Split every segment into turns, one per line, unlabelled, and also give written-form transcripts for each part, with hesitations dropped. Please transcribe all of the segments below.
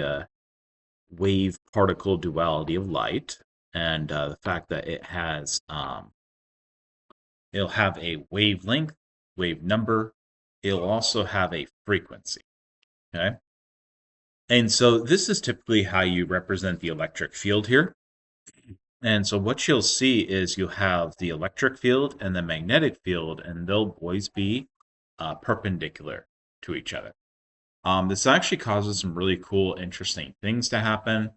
uh, wave particle duality of light, and the fact that it'll have a wavelength, wave number. It'll also have a frequency. Okay. And so this is typically how you represent the electric field here. And so what you'll see is you'll have the electric field and the magnetic field, and they'll always be perpendicular to each other. This actually causes some really cool, interesting things to happen.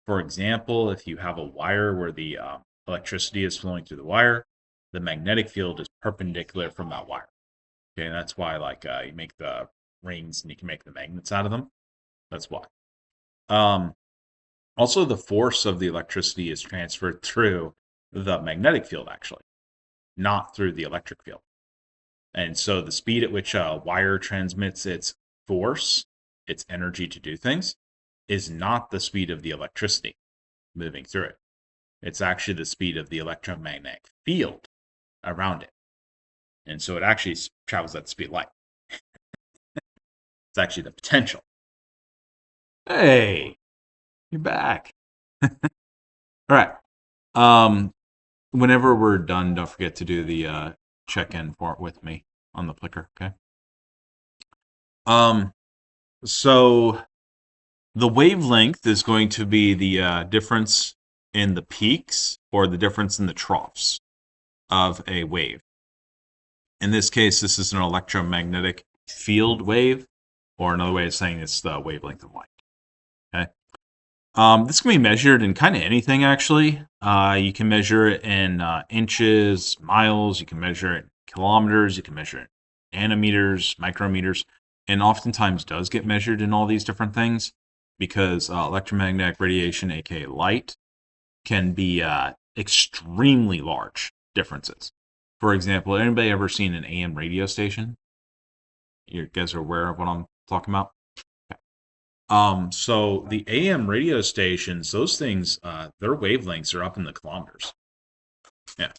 For example, if you have a wire where the electricity is flowing through the wire, the magnetic field is perpendicular from that wire. Okay, and that's why you make the rings and you can make the magnets out of them. That's why. Also, the force of the electricity is transferred through the magnetic field, actually, not through the electric field. And so the speed at which a wire transmits its force, its energy to do things, is not the speed of the electricity moving through it. It's actually the speed of the electromagnetic field around it. And so it actually travels at the speed of light. It's actually the potential.
Hey, you're back. All right. Whenever we're done, don't forget to do the check-in for it with me on the Flickr, okay? So the wavelength is going to be the difference in the peaks or the difference in the troughs of a wave. In this case, this is an electromagnetic field wave, or another way of saying it's the wavelength of light. Okay. This can be measured in kind of anything, actually. You can measure it in inches, miles. You can measure it in kilometers. You can measure it in nanometers, micrometers, and oftentimes does get measured in all these different things because electromagnetic radiation, aka light, can be extremely large differences. For example, anybody ever seen an AM radio station? You guys are aware of what I'm talking about? So the AM radio stations, those things, their wavelengths are up in the kilometers. Yeah.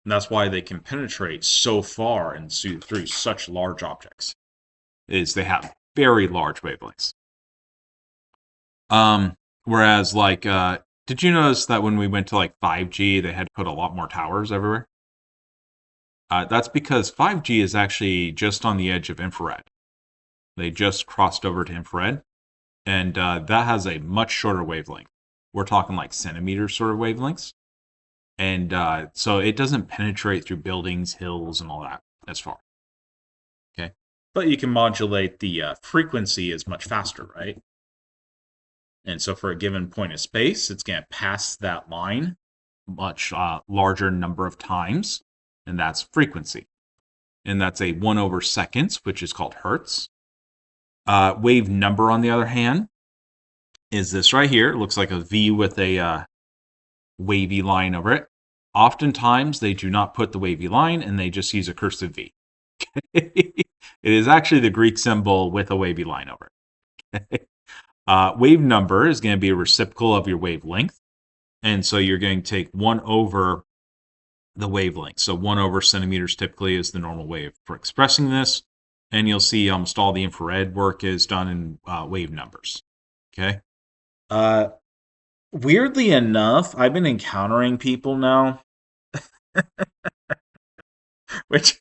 And that's why they can penetrate so far and through such large objects, is they have very large wavelengths. Whereas did you notice that when we went to 5G, they had to put a lot more towers everywhere? That's because 5G is actually just on the edge of infrared. They just crossed over to infrared, and that has a much shorter wavelength. We're talking centimeter sort of wavelengths. And so it doesn't penetrate through buildings, hills, and all that as far. Okay. But you can modulate the frequency is much faster, right? And so for a given point of space, it's going to pass that line much larger number of times, and that's frequency. And that's a 1 over seconds, which is called hertz. Wave number, on the other hand, is this right here. It looks like a V with a wavy line over it. Oftentimes, they do not put the wavy line, and they just use a cursive V. It is actually the Greek symbol with a wavy line over it. Wave number is going to be a reciprocal of your wavelength. And so you're going to take 1 over the wavelength. So 1 over centimeters typically is the normal way for expressing this. And you'll see almost all the infrared work is done in wave numbers. Okay.
Weirdly enough, I've been encountering people now, which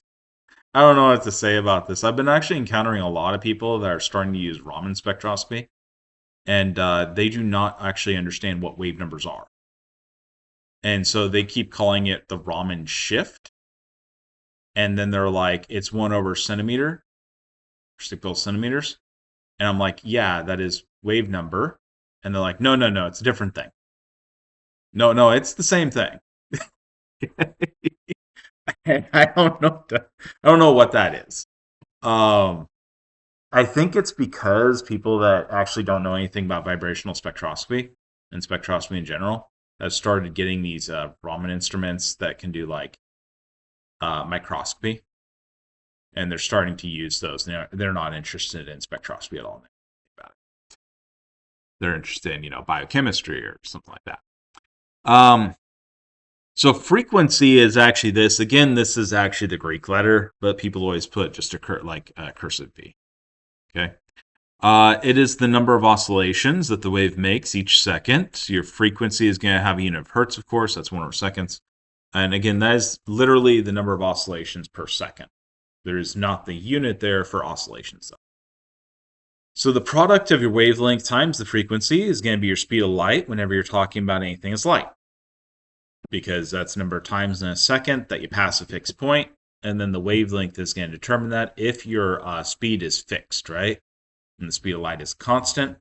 I don't know what to say about this. I've been actually encountering a lot of people that are starting to use Raman spectroscopy, and they do not actually understand what wave numbers are. And so they keep calling it the Raman shift. And then they're like, it's 1 over centimeter, centimeters. And I'm like, yeah, that is wave number. And they're like, no, it's a different thing. No, it's the same thing. I don't know what that is. I think it's because people that actually don't know anything about vibrational spectroscopy and spectroscopy in general have started getting these Raman instruments that can do microscopy, and they're starting to use those. They're not interested in spectroscopy at all.
They're interested in biochemistry or something like that. So frequency is actually this. Again, this is actually the Greek letter, but people always put just a cursive V. Okay. It is the number of oscillations that the wave makes each second. Your frequency is going to have a unit of hertz, of course. That's 1 over seconds. And again, that is literally the number of oscillations per second. There is not the unit there for oscillations, though. So the product of your wavelength times the frequency is going to be your speed of light whenever you're talking about anything as light. Because that's the number of times in a second that you pass a fixed point, and then the wavelength is going to determine that if your speed is fixed, right? And the speed of light is constant.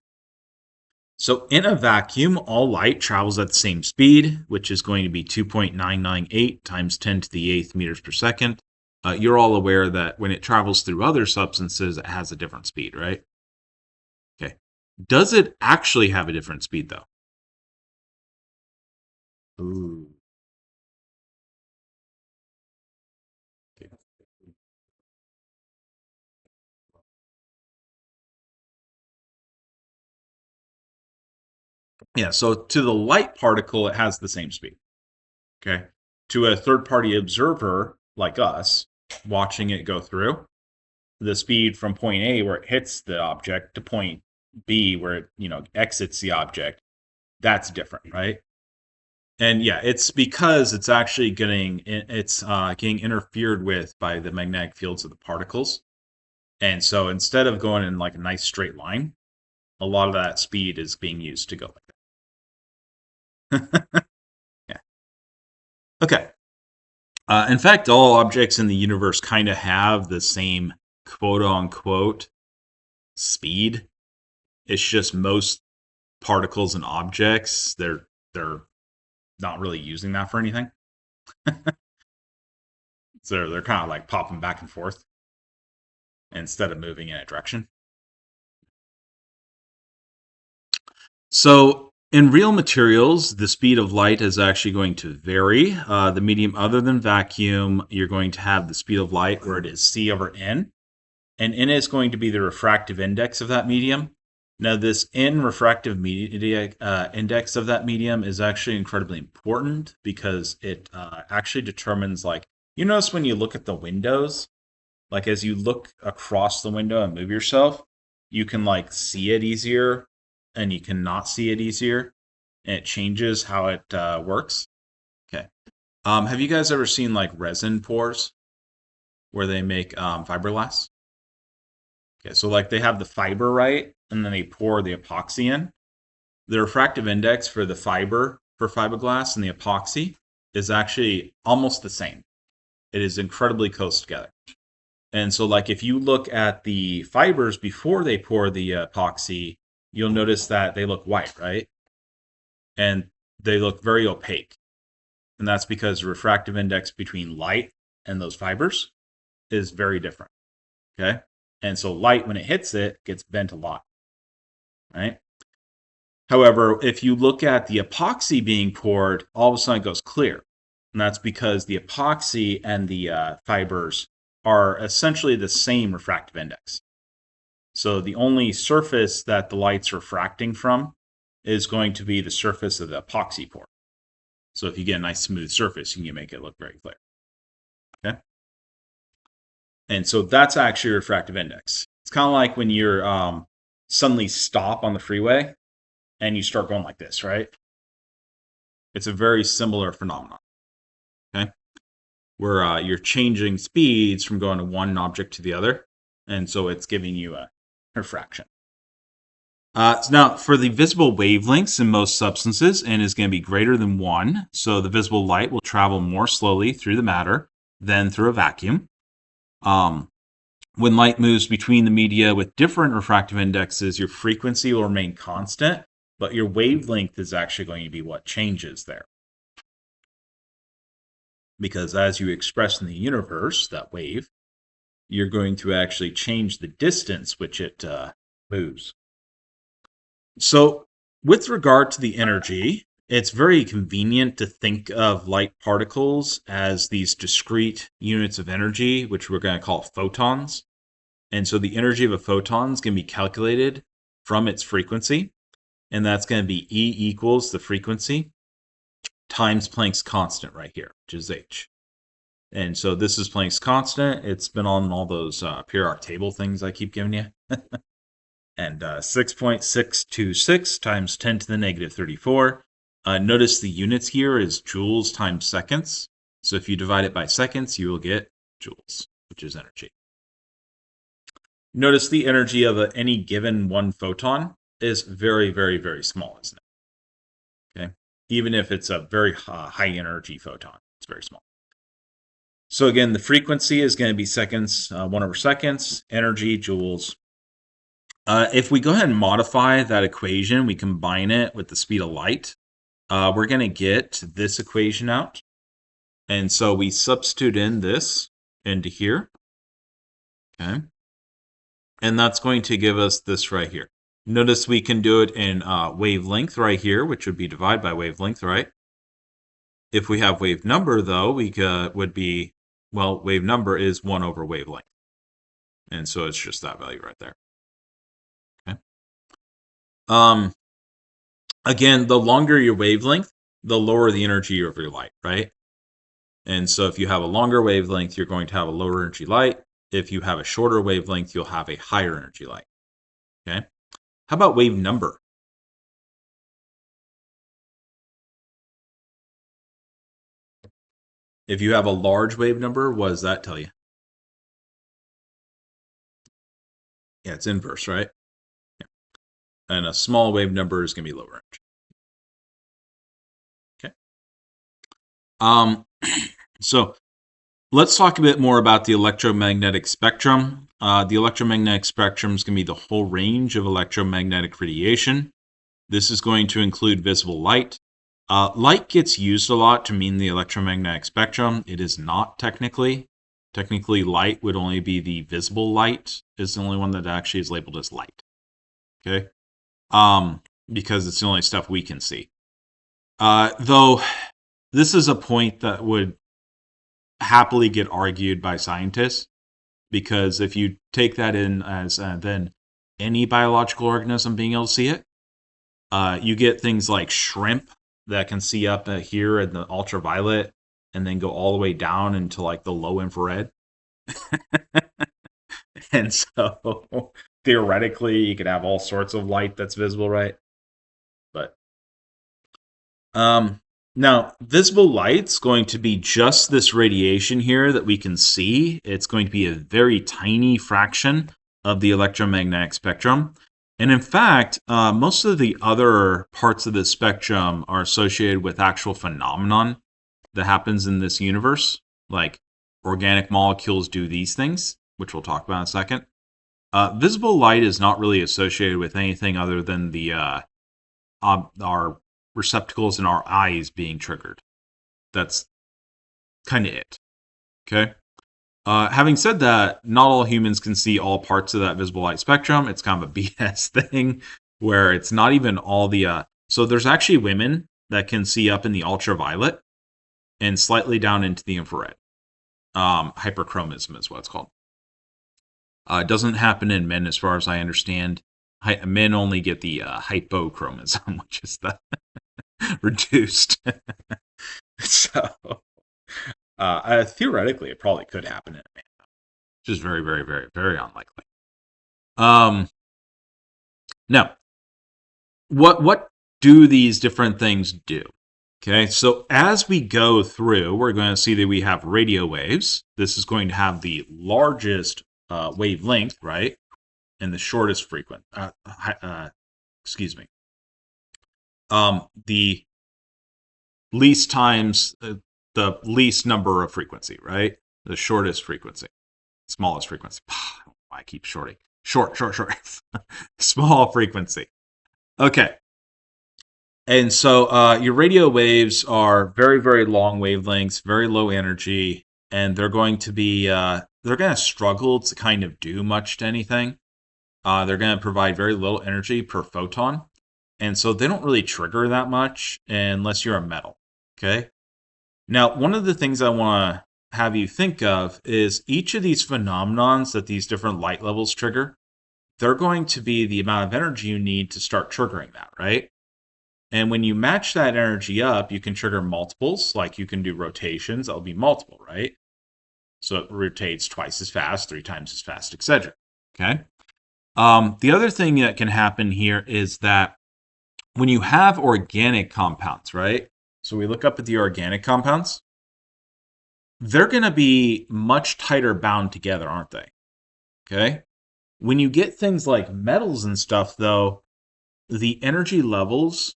So in a vacuum, all light travels at the same speed, which is going to be 2.998 times 10 to the 8th meters per second. You're all aware that when it travels through other substances, it has a different speed, right? Okay. Does it actually have a different speed, though? Ooh. Okay. Yeah, so to the light particle, it has the same speed. Okay. To a third-party observer like us, watching it go through, the speed from point A where it hits the object to point B where it, exits the object, that's different, right? And yeah, it's because it's actually getting interfered with by the magnetic fields of the particles. And so instead of going in like a nice straight line, a lot of that speed is being used to go like that. Yeah. Okay. In fact, all objects in the universe kind of have the same quote unquote speed. It's just most particles and objects, they're not really using that for anything. So they're kind of like popping back and forth instead of moving in a direction. So in real materials, the speed of light is actually going to vary. The medium other than vacuum, you're going to have the speed of light where it is c over n. And n is going to be the refractive index of that medium. Now, this n refractive index of that medium is actually incredibly important because it actually determines, like, you notice when you look at the windows, like as you look across the window and move yourself, you can like see it easier and you can not see it easier, and it changes how it works. Okay. Have you guys ever seen like resin pours where they make fiberglass? Okay, so like they have the fiber, right? And then they pour the epoxy in. The refractive index for the fiber for fiberglass and the epoxy is actually almost the same. It is incredibly close together. And so like if you look at the fibers before they pour the epoxy, you'll notice that they look white, right? And they look very opaque. And that's because the refractive index between light and those fibers is very different. Okay? And so light, when it hits it, gets bent a lot, right? However, if you look at the epoxy being poured, all of a sudden it goes clear. And that's because the epoxy and the fibers are essentially the same refractive index. So the only surface that the light's refracting from is going to be the surface of the epoxy pour. So if you get a nice smooth surface, you can make it look very clear. Okay? And so that's actually a refractive index. It's kind of like when you're suddenly stop on the freeway and you start going like this, right? It's a very similar phenomenon. Okay? Where you're changing speeds from going to one object to the other. And so it's giving you a refraction. Now, for the visible wavelengths in most substances, n is going to be greater than 1. So the visible light will travel more slowly through the matter than through a vacuum. When light moves between the media with different refractive indexes, your frequency will remain constant, but your wavelength is actually going to be what changes there. Because as you express in the universe, that wave, you're going to actually change the distance which it moves. So with regard to the energy, it's very convenient to think of light particles as these discrete units of energy, which we're going to call photons. And so the energy of a photon is going to be calculated from its frequency. And that's going to be E equals the frequency times Planck's constant right here, which is h. And so this is Planck's constant. It's been on all those periodic table things I keep giving you.
And 6.626 times 10 to the negative 34. Notice the units here is joules times seconds. So if you divide it by seconds, you will get joules, which is energy. Notice the energy of any given one photon is very, very, very small, isn't it? Okay. Even if it's a very high energy photon, it's very small. So again, the frequency is going to be seconds, 1/seconds, energy, joules. If we go ahead and modify that equation, we combine it with the speed of light, we're going to get this equation out. And so we substitute in this into here. Okay. And that's going to give us this right here. Notice we can do it in wavelength right here, which would be divided by wavelength, right? If we have wave number, though, we would be, well, wave number is 1/wavelength. And so it's just that value right there. Okay. Again, the longer your wavelength, the lower the energy of your light, right? And so if you have a longer wavelength, you're going to have a lower energy light. If you have a shorter wavelength, you'll have a higher energy light. Okay. How about wave number? If you have a large wave number, what does that tell you? Yeah, it's inverse, right? Yeah. And a small wave number is going to be lower energy. Okay. So let's talk a bit more about the electromagnetic spectrum. The electromagnetic spectrum is going to be the whole range of electromagnetic radiation. This is going to include visible light. Light gets used a lot to mean the electromagnetic spectrum. It is not technically. Technically, light would only be the visible light is the only one that actually is labeled as light. Okay? Because it's the only stuff we can see. Though this is a point that would happily get argued by scientists, because if you take that in as then any biological organism being able to see it, you get things like shrimp that can see up here in the ultraviolet and then go all the way down into like the low infrared. And so theoretically you could have all sorts of light that's visible, right? But now visible light's going to be just this radiation here that we can see. It's going to be a very tiny fraction of the electromagnetic spectrum. And in fact, most of the other parts of the spectrum are associated with actual phenomenon that happens in this universe, like organic molecules do these things, which we'll talk about in a second. Visible light is not really associated with anything other than the our receptacles in our eyes being triggered. That's kind of it. Okay. Having said that, not all humans can see all parts of that visible light spectrum. It's kind of a BS thing where it's not even all the... So there's actually women that can see up in the ultraviolet and slightly down into the infrared. Hyperchromism is what it's called. It doesn't happen in men as far as I understand. Men only get the hypochromism, which is the reduced. So... theoretically, it probably could happen in a man, which is very, very, very, very unlikely. Now, what do these different things do? Okay, so as we go through, we're going to see that we have radio waves. This is going to have the largest wavelength, right, and the shortest frequency. Excuse me. The least times. The least number of frequency, right? The shortest frequency, smallest frequency. I keep shorting. Short. Small frequency. Okay. And so your radio waves are very, very long wavelengths, very low energy, and they're going to be, they're going to struggle to kind of do much to anything. They're going to provide very little energy per photon. And so they don't really trigger that much unless you're a metal. Okay. Now, one of the things I want to have you think of is each of these phenomenons that these different light levels trigger, they're going to be the amount of energy you need to start triggering that, right? And when you match that energy up, you can trigger multiples, like you can do rotations, that'll be multiple, right? So it rotates twice as fast, 3 times as fast, etc. Okay?
The other thing that can happen here is that when you have organic compounds, right? So we look up at the organic compounds. They're going to be much tighter bound together, aren't they? Okay. When you get things like metals and stuff, though, the energy levels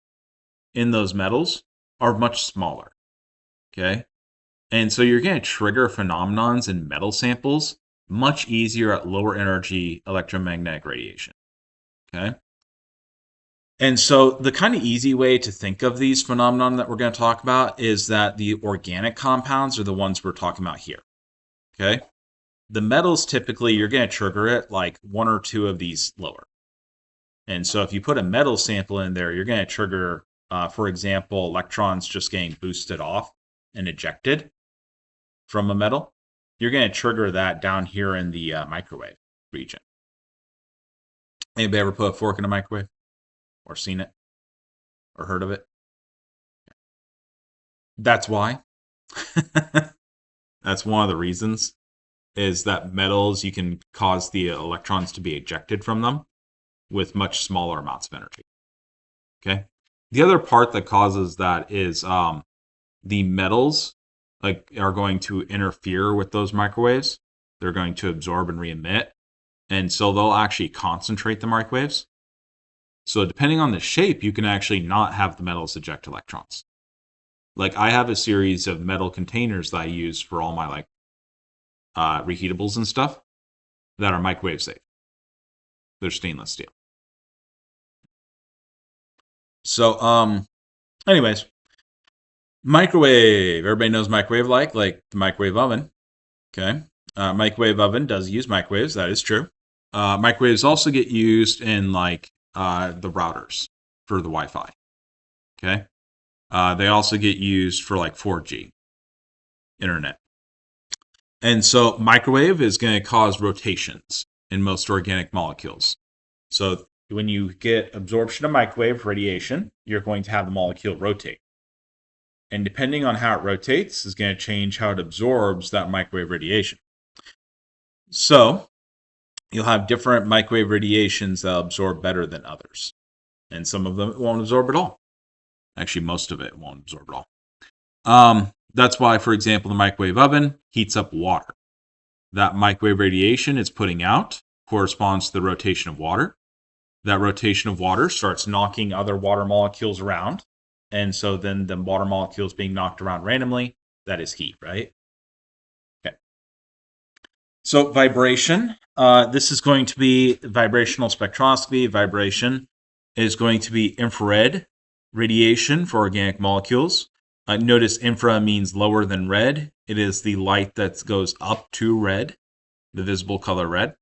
in those metals are much smaller. Okay. And so you're going to trigger phenomenons in metal samples much easier at lower energy electromagnetic radiation. Okay. And so the kind of easy way to think of these phenomena that we're going to talk about is that the organic compounds are the ones we're talking about here. Okay. The metals, typically, you're going to trigger it like one or two of these lower. And so if you put a metal sample in there, you're going to trigger, for example, electrons just getting boosted off and ejected from a metal. You're going to trigger that down here in the microwave region. Anybody ever put a fork in a microwave? Or seen it? Or heard of it? That's why. That's one of the reasons, is that metals, you can cause the electrons to be ejected from them with much smaller amounts of energy. Okay. The other part that causes that is the metals are going to interfere with those microwaves. They're going to absorb and re-emit. And so they'll actually concentrate the microwaves. So depending on the shape, you can actually not have the metals eject electrons. Like I have a series of metal containers that I use for all my reheatables and stuff that are microwave safe. They're stainless steel. So, anyways, microwave. Everybody knows microwave like the microwave oven. Okay. Microwave oven does use microwaves. That is true. Microwaves also get used in the routers for the Wi-Fi. Okay. They also get used for 4G internet. And so microwave is going to cause rotations in most organic molecules. So when you get absorption of microwave radiation, you're going to have the molecule rotate. And depending on how it rotates is going to change how it absorbs that microwave radiation. So you'll have different microwave radiations that absorb better than others. And some of them won't absorb at all. Actually, most of it won't absorb at all. That's why, for example, the microwave oven heats up water. That microwave radiation it's putting out corresponds to the rotation of water. That rotation of water starts knocking other water molecules around. And so then the water molecules being knocked around randomly, that is heat, right? Okay. So vibration, this is going to be vibrational spectroscopy. Vibration is going to be infrared radiation for organic molecules. Notice infra means lower than red. It is the light that goes up to red, the visible color red.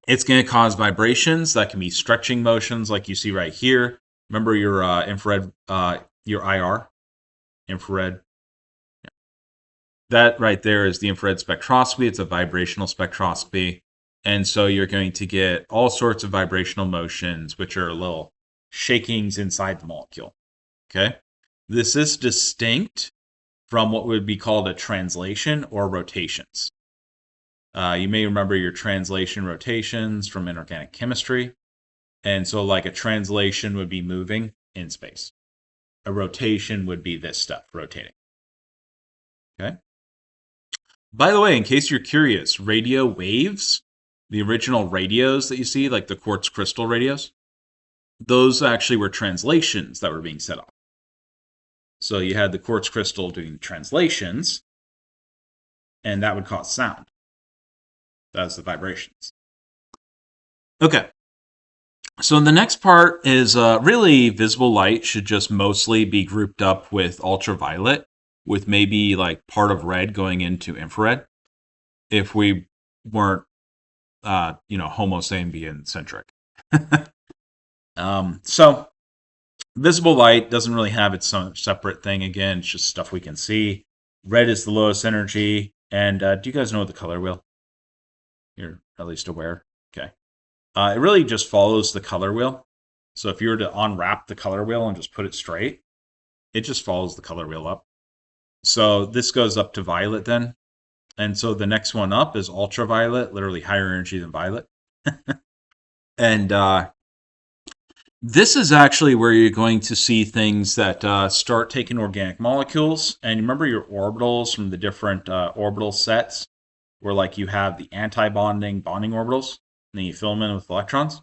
It's going to cause vibrations that can be stretching motions like you see right here. Remember your infrared, your IR, infrared. Yeah. That right there is the infrared spectroscopy. It's a vibrational spectroscopy. And so you're going to get all sorts of vibrational motions, which are little shakings inside the molecule. Okay. This is distinct from what would be called a translation or rotations. You may remember your translation rotations from inorganic chemistry. And so a translation would be moving in space. A rotation would be this stuff, rotating. Okay. By the way, in case you're curious, radio waves, the original radios that you see, like the quartz crystal radios, those actually were translations that were being set off. So you had the quartz crystal doing translations, and that would cause sound. That's the vibrations. Okay. So the next part is really visible light should just mostly be grouped up with ultraviolet, with maybe part of red going into infrared, if we weren't, Homo sapien centric. So visible light doesn't really have its own separate thing. Again, it's just stuff we can see. Red is the lowest energy. And do you guys know the color wheel? You're at least aware. Okay. It really just follows the color wheel. So if you were to unwrap the color wheel and just put it straight, it just follows the color wheel up. So this goes up to violet then. And so the next one up is ultraviolet, literally higher energy than violet.
And this is actually where you're going to see things that start taking organic molecules. And remember your orbitals from the different orbital sets, where like you have the anti-bonding bonding orbitals, and then you fill them in with electrons.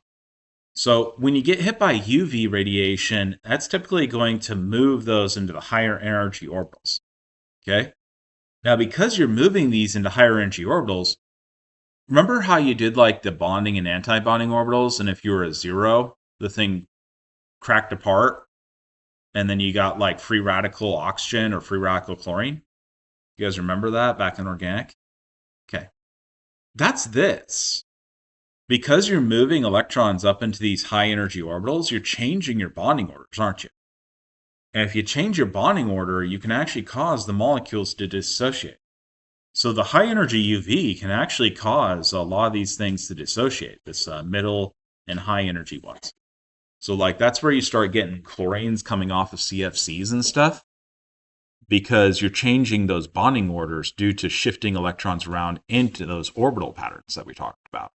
So when you get hit by UV radiation, that's typically going to move those into the higher energy orbitals. Okay. Now, because you're moving these into higher energy orbitals, remember how you did like the bonding and anti-bonding orbitals, and if you were a zero, the thing cracked apart, and then you got like free radical oxygen or free radical chlorine? You guys remember that back in organic? Okay. That's this. Because you're moving electrons up into these high energy orbitals, you're changing your bonding orders, aren't you? And if you change your bonding order, you can actually cause the molecules to dissociate. So the high energy UV can actually cause a lot of these things to dissociate, this middle and high energy ones. So like that's where you start getting chlorines coming off of CFCs and stuff, because you're changing those bonding orders due to shifting electrons around into those orbital patterns that we talked about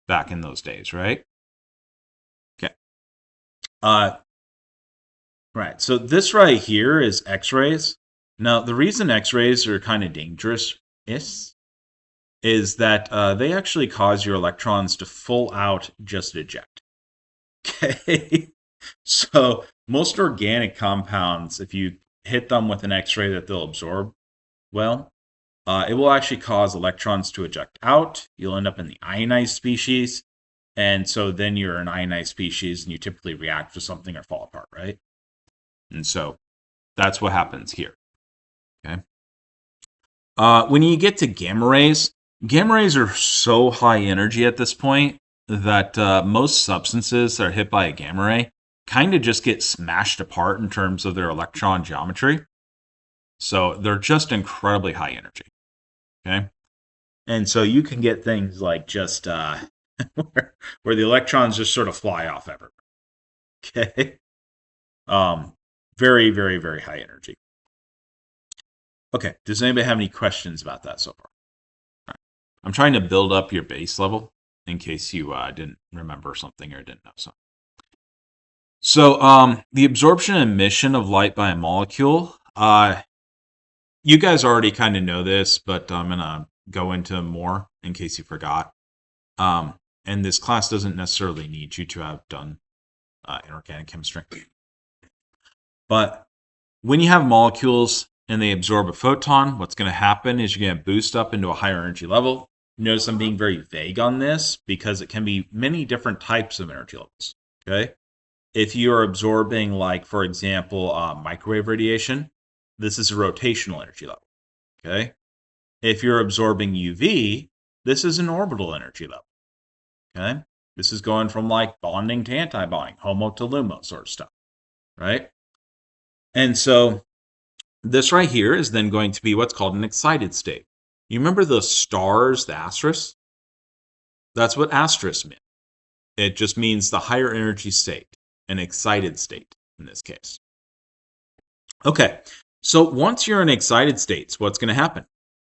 back in those days, right? Okay. Right. So this right here is X-rays. Now, the reason X-rays are kind of dangerous is that they actually cause your electrons to full out just eject. Okay. So most organic compounds, if you hit them with an X-ray that they'll absorb, well, it will actually cause electrons to eject out. You'll end up in the ionized species. And so then you're an ionized species and you typically react to something or fall apart, right? And so that's what happens here. Okay. When you get to gamma rays are so high energy at this point that most substances that are hit by a gamma ray kind of just get smashed apart in terms of their electron geometry. So they're just incredibly high energy. Okay. And so you can get things like just where the electrons just sort of fly off everywhere. Okay. Very, very, very high energy. Okay. Does anybody have any questions about that so far? Right. I'm trying to build up your base level in case you didn't remember something or didn't know something. So the absorption and emission of light by a molecule, you guys already kind of know this, but I'm going to go into more in case you forgot. And this class doesn't necessarily need you to have done inorganic chemistry. But when you have molecules and they absorb a photon, what's going to happen is you're going to boost up into a higher energy level. Notice I'm being very vague on this because it can be many different types of energy levels. Okay. If you're absorbing, like, for example, microwave radiation, this is a rotational energy level. Okay. If you're absorbing UV, this is an orbital energy level. Okay. This is going from like bonding to anti-bonding, HOMO to LUMO sort of stuff. Right. And so this right here is then going to be what's called an excited state. You remember the stars, the asterisks? That's what asterisk meant. It just means the higher energy state, an excited state in this case. Okay, so once you're in excited states, what's going to happen?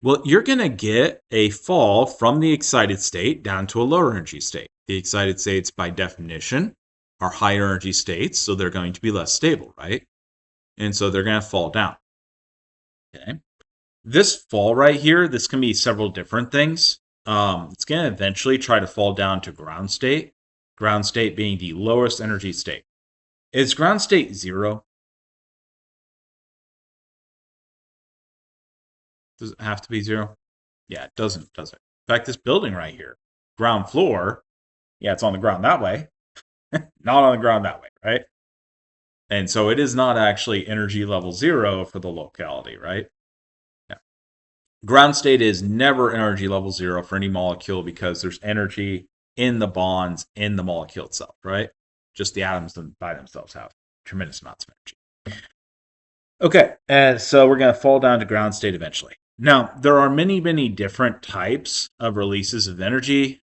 Well, you're going to get a fall from the excited state down to a lower energy state. The excited states, by definition, are higher energy states, so they're going to be less stable, right? And so they're going to fall down. Okay. This fall right here, this can be several different things. It's going to eventually try to fall down to ground state being the lowest energy state. Is ground state 0? Does it have to be 0? Yeah, it doesn't, does it? In fact, this building right here, ground floor, yeah, it's on the ground that way, not on the ground that way, right? And so it is not actually energy level 0 for the locality, right? Yeah. Ground state is never energy level 0 for any molecule because there's energy in the bonds in the molecule itself, right? Just the atoms by themselves have tremendous amounts of energy. Okay, and so we're going to fall down to ground state eventually. Now, there are many, many different types of releases of energy.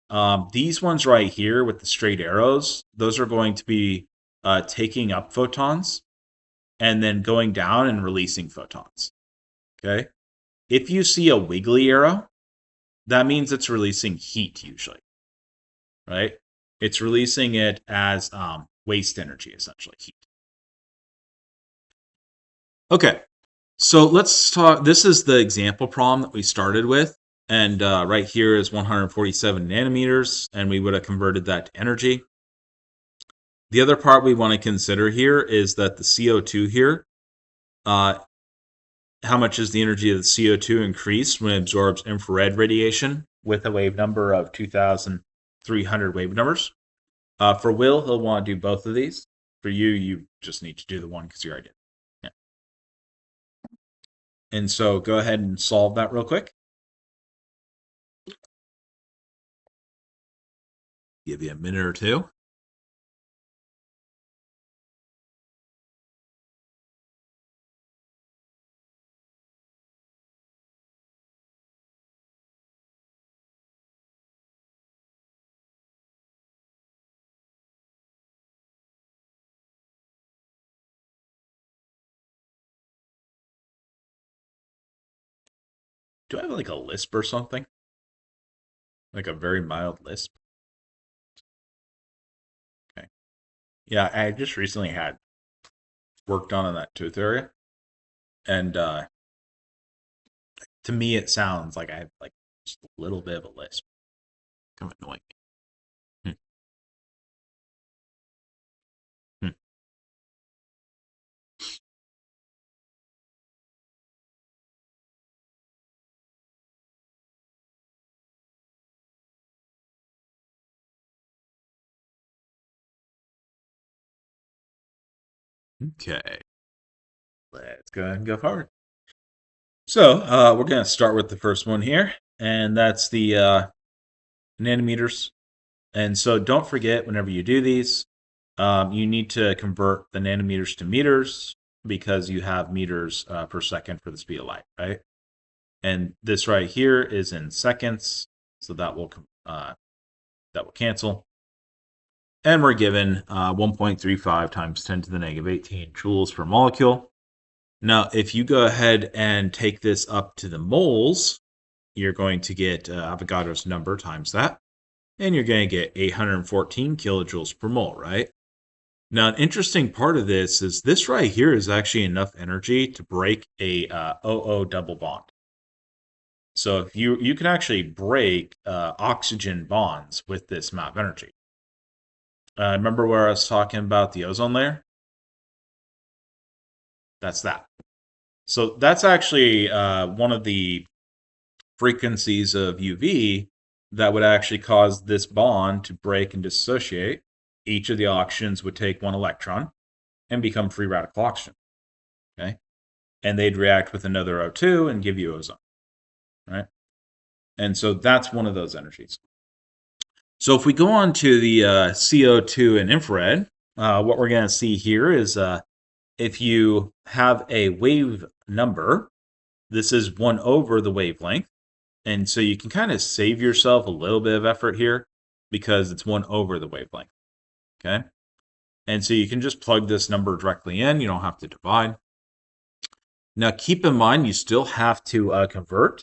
These ones right here with the straight arrows, those are going to be taking up photons and then going down and releasing photons. Okay. If you see a wiggly arrow, that means it's releasing heat usually. right? It's releasing it as waste energy, essentially heat. Okay, so let's talk. This is the example problem that we started with. And right here is 147 nanometers, and we would have converted that to energy. The other part we want to consider here is that the CO2 here, how much is the energy of the CO2 increased when it absorbs infrared radiation with a wave number of 2,300 wave numbers? For Will, he'll want to do both of these. For you, you just need to do the one because you already did. Yeah. And so go ahead and solve that real quick. Give you a minute or two. Do I have like a lisp or something? Like a very mild lisp? Okay. Yeah, I just recently had work done on that tooth area. And to me, it sounds like I have like just a little bit of a lisp. Kind of annoying. Hmm. Okay. Let's go ahead and go forward. So we're going to start with the first one here, and that's the nanometers. And so don't forget, whenever you do these, you need to convert the nanometers to meters because you have meters per second for the speed of light, right? And this right here is in seconds, so that will cancel. And we're given 1.35 times 10 to the negative 18 joules per molecule. Now, if you go ahead and take this up to the moles, you're going to get Avogadro's number times that, and you're going to get 814 kilojoules per mole, right? Now, an interesting part of this is this right here is actually enough energy to break a OO double bond. So if you can actually break oxygen bonds with this amount of energy. Remember where I was talking about the ozone layer? That's that. So that's actually one of the frequencies of UV that would actually cause this bond to break and dissociate. Each of the oxygens would take one electron and become free radical oxygen. Okay, and they'd react with another O2 and give you ozone. Right, and so that's one of those energies. So if we go on to the CO2 and infrared, what we're going to see here is if you have a wave number, this is 1 over the wavelength. And so you can kind of save yourself a little bit of effort here because it's 1 over the wavelength. Okay. And so you can just plug this number directly in. You don't have to divide. Now keep in mind, you still have to convert.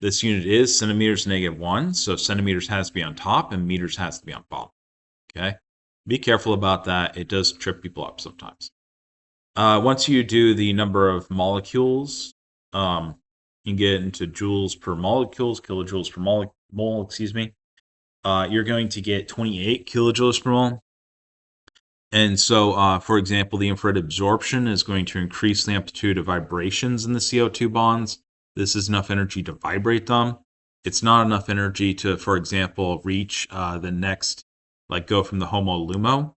This unit is centimeters -1. So centimeters has to be on top and meters has to be on bottom. Okay. Be careful about that. It does trip people up sometimes. Once you do the number of molecules, you can get into joules per molecules, kilojoules per mole, excuse me. You're going to get 28 kilojoules per mole. And so, for example, the infrared absorption is going to increase the amplitude of vibrations in the CO2 bonds. This is enough energy to vibrate them. It's not enough energy to, for example, reach the next, like go from the HOMO LUMO.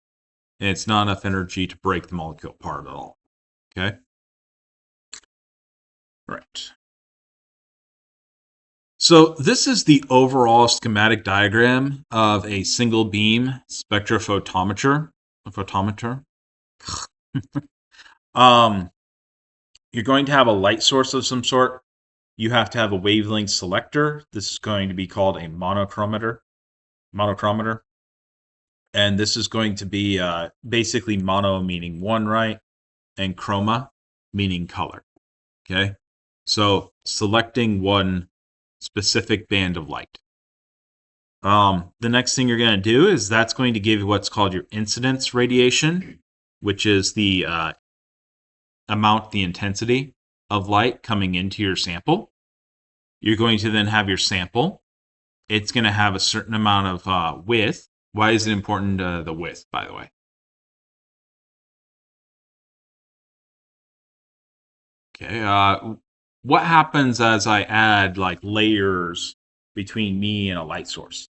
And it's not enough energy to break the molecule apart at all. Okay? Right. So this is the overall schematic diagram of a single beam spectrophotometer. You're going to have a light source of some sort. You have to have a wavelength selector. This is going to be called a monochromator. And this is going to be basically mono meaning one, right? And chroma meaning color. Okay? So selecting one specific band of light. The next thing you're going to do is that's going to give you what's called your incidence radiation, which is the the intensity of light coming into your sample. You're going to then have your sample. It's going to have a certain amount of width. Why is it important, the width, by the way? Okay, what happens as I add like layers between me and a light source?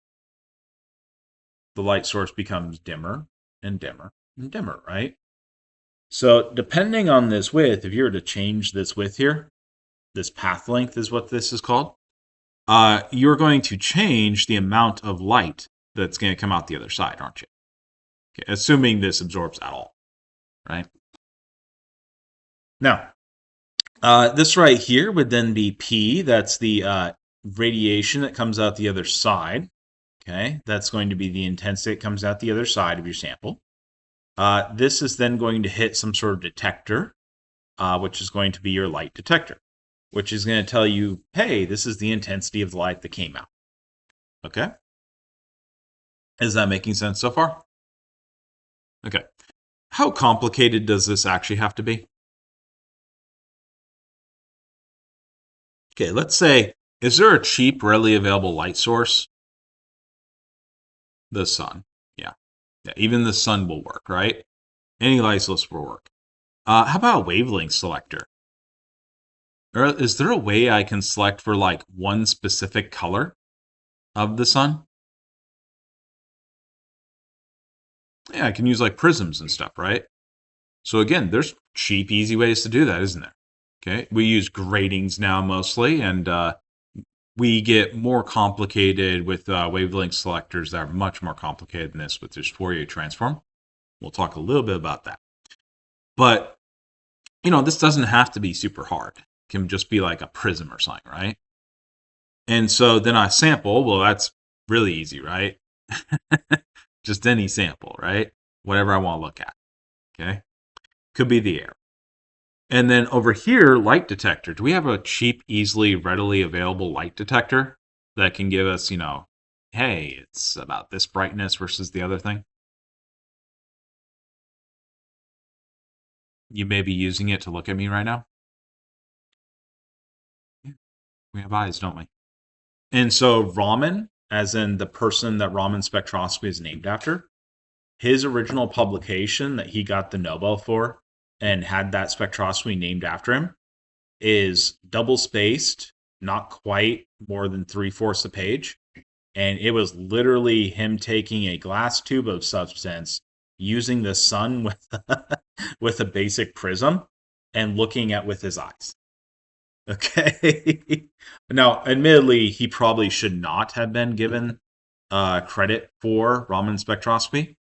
The light source becomes dimmer and dimmer and dimmer, right? So depending on this width, if you were to change this width here, this path length is what this is called, you're going to change the amount of light that's going to come out the other side, aren't you? Okay, assuming this absorbs at all, right? Now, this right here would then be P. That's the radiation that comes out the other side. Okay, that's going to be the intensity that comes out the other side of your sample. This is then going to hit some sort of detector, which is going to be your light detector, which is going to tell you, hey, this is the intensity of the light that came out. Okay? Is that making sense so far? Okay. How complicated does this actually have to be? Okay, let's say, is there a cheap, readily available light source? The sun. Yeah, even the sun will work, right? Any light source will work. How about a wavelength selector? Or is there a way I can select for like one specific color of the sun? Yeah, I can use like prisms and stuff, right? So again, there's cheap, easy ways to do that, isn't there? Okay, we use gratings now mostly, and we get more complicated with wavelength selectors that are much more complicated than this with this Fourier transform. We'll talk a little bit about that. But, this doesn't have to be super hard. It can just be like a prism or something, right? And so then I sample, well, that's really easy, right? Just any sample, right? Whatever I want to look at, okay? Could be the air. And then over here, light detector. Do we have a cheap, easily, readily available light detector that can give us, hey, it's about this brightness versus the other thing? You may be using it to look at me right now. Yeah. We have eyes, don't we? And so Raman, as in the person that Raman spectroscopy is named after, his original publication that he got the Nobel for and had that spectroscopy named after him is double spaced, not quite more than 3/4 a page. And it was literally him taking a glass tube of substance, using the sun with a basic prism, and looking at with his eyes. Okay. Now, admittedly, he probably should not have been given credit for Raman spectroscopy.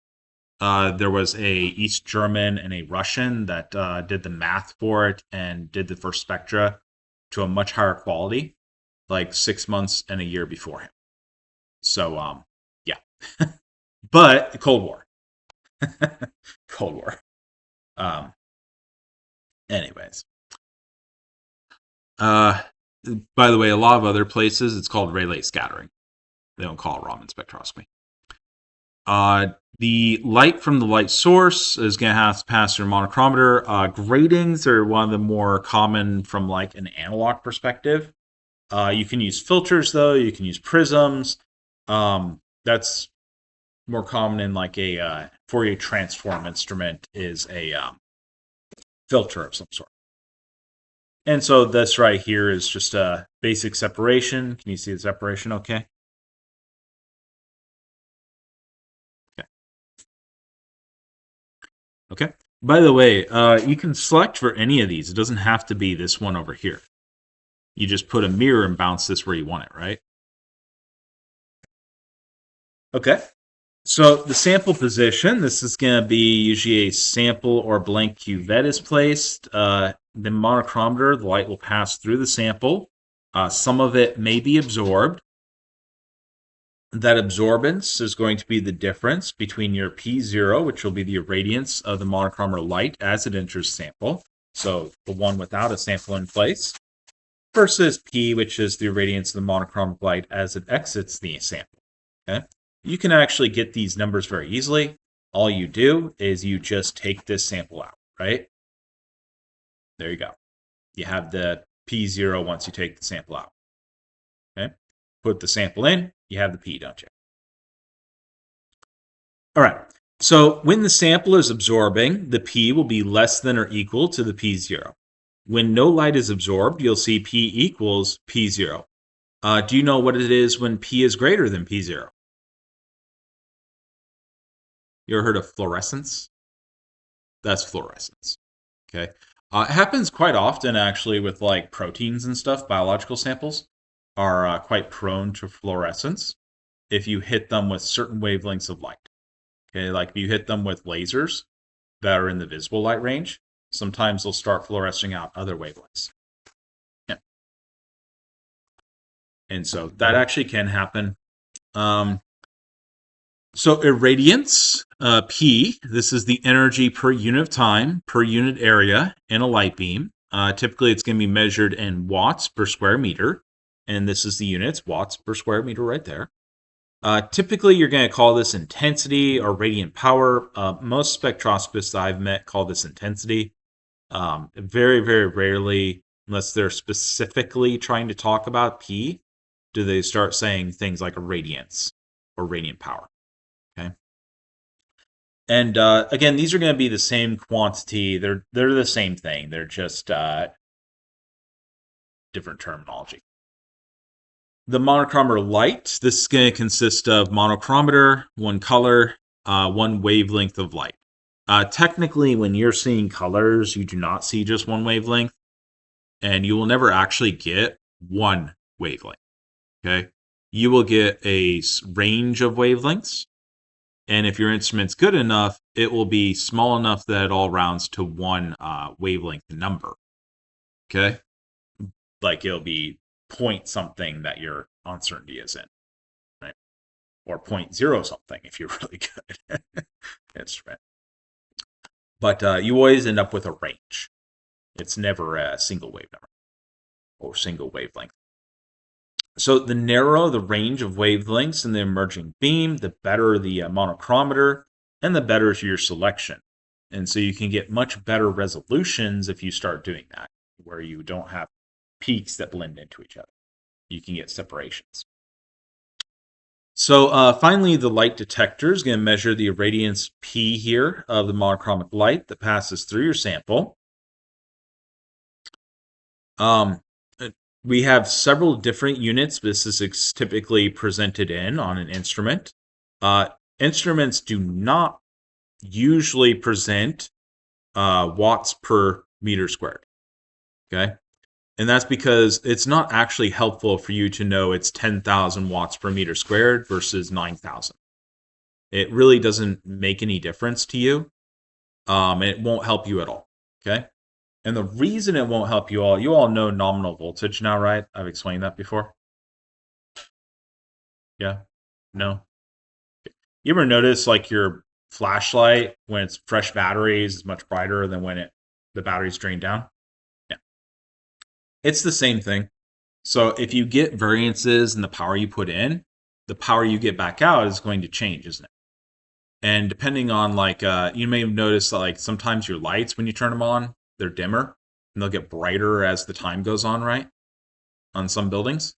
There was a East German and a Russian that did the math for it and did the first spectra to a much higher quality, like 6 months and a year before him. So, yeah. But Cold War. Cold War. Anyways. By the way, a lot of other places, it's called Rayleigh scattering. They don't call it Raman spectroscopy. The light from the light source is going to have to pass through a monochromator. Gratings are one of the more common from like an analog perspective. You can use filters though. You can use prisms. That's more common in like a Fourier transform instrument is a filter of some sort. And so this right here is just a basic separation. Can you see the separation okay? Okay. By the way, you can select for any of these. It doesn't have to be this one over here. You just put a mirror and bounce this where you want it, right? Okay. So the sample position, this is going to be usually a sample or blank cuvette is placed. The monochromator, the light will pass through the sample. Some of it may be absorbed. That absorbance is going to be the difference between your P0, which will be the irradiance of the monochromator light as it enters sample, so the one without a sample in place, versus P, which is the irradiance of the monochromatic light as it exits the sample. Okay, you can actually get these numbers very easily. All you do is you just take this sample out, right? There you go. You have the P0 once you take the sample out. Okay, put the sample in, you have the P, don't you? All right. So when the sample is absorbing, the P will be less than or equal to the P0. When no light is absorbed, you'll see P equals P0. Do you know what it is when P is greater than P0? You ever heard of fluorescence? That's fluorescence. Okay. It happens quite often, actually, with like proteins and stuff. Biological samples are quite prone to fluorescence if you hit them with certain wavelengths of light. Okay, like if you hit them with lasers that are in the visible light range, sometimes they'll start fluorescing out other wavelengths. Yeah. And so that actually can happen. So irradiance, P, this is the energy per unit of time, per unit area in a light beam. Typically, it's going to be measured in watts per square meter. And this is the units, watts per square meter right there. Typically, you're going to call this intensity or radiant power. Most spectroscopists I've met call this intensity. Very, very rarely, unless they're specifically trying to talk about P, do they start saying things like irradiance or radiant power. Okay. And again, these are going to be the same quantity. They're the same thing. They're just different terminology. The monochromator light, this is going to consist of monochromator, one color, one wavelength of light. Technically, when you're seeing colors, you do not see just one wavelength, and you will never actually get one wavelength. Okay, you will get a range of wavelengths, and if your instrument's good enough, it will be small enough that it all rounds to one wavelength number. Okay, like it'll be point something that your uncertainty is in, right? Or 0.0 something if you're really good instrument. But you always end up with a range. It's never a single wave number or single wavelength. So the narrower the range of wavelengths in the emerging beam, the better the monochromator, and the better is your selection. And so you can get much better resolutions if you start doing that, where you don't have peaks that blend into each other. You can get separations. So finally, the light detector is going to measure the irradiance P here of the monochromatic light that passes through your sample. We have several different units. This is typically presented on an instrument. Instruments do not usually present watts per meter squared. Okay. And that's because it's not actually helpful for you to know it's 10,000 watts per meter squared versus 9,000. It really doesn't make any difference to you. And it won't help you at all. Okay. And the reason it won't help you all know nominal voltage now, right? I've explained that before. Yeah? No? You ever notice like your flashlight, when it's fresh batteries, is much brighter than when the battery's drained down? Yeah. It's the same thing. So if you get variances in the power you put in, the power you get back out is going to change, isn't it? And depending on like, you may have noticed that like sometimes your lights, when you turn them on, they're dimmer and they'll get brighter as the time goes on, right? On some buildings.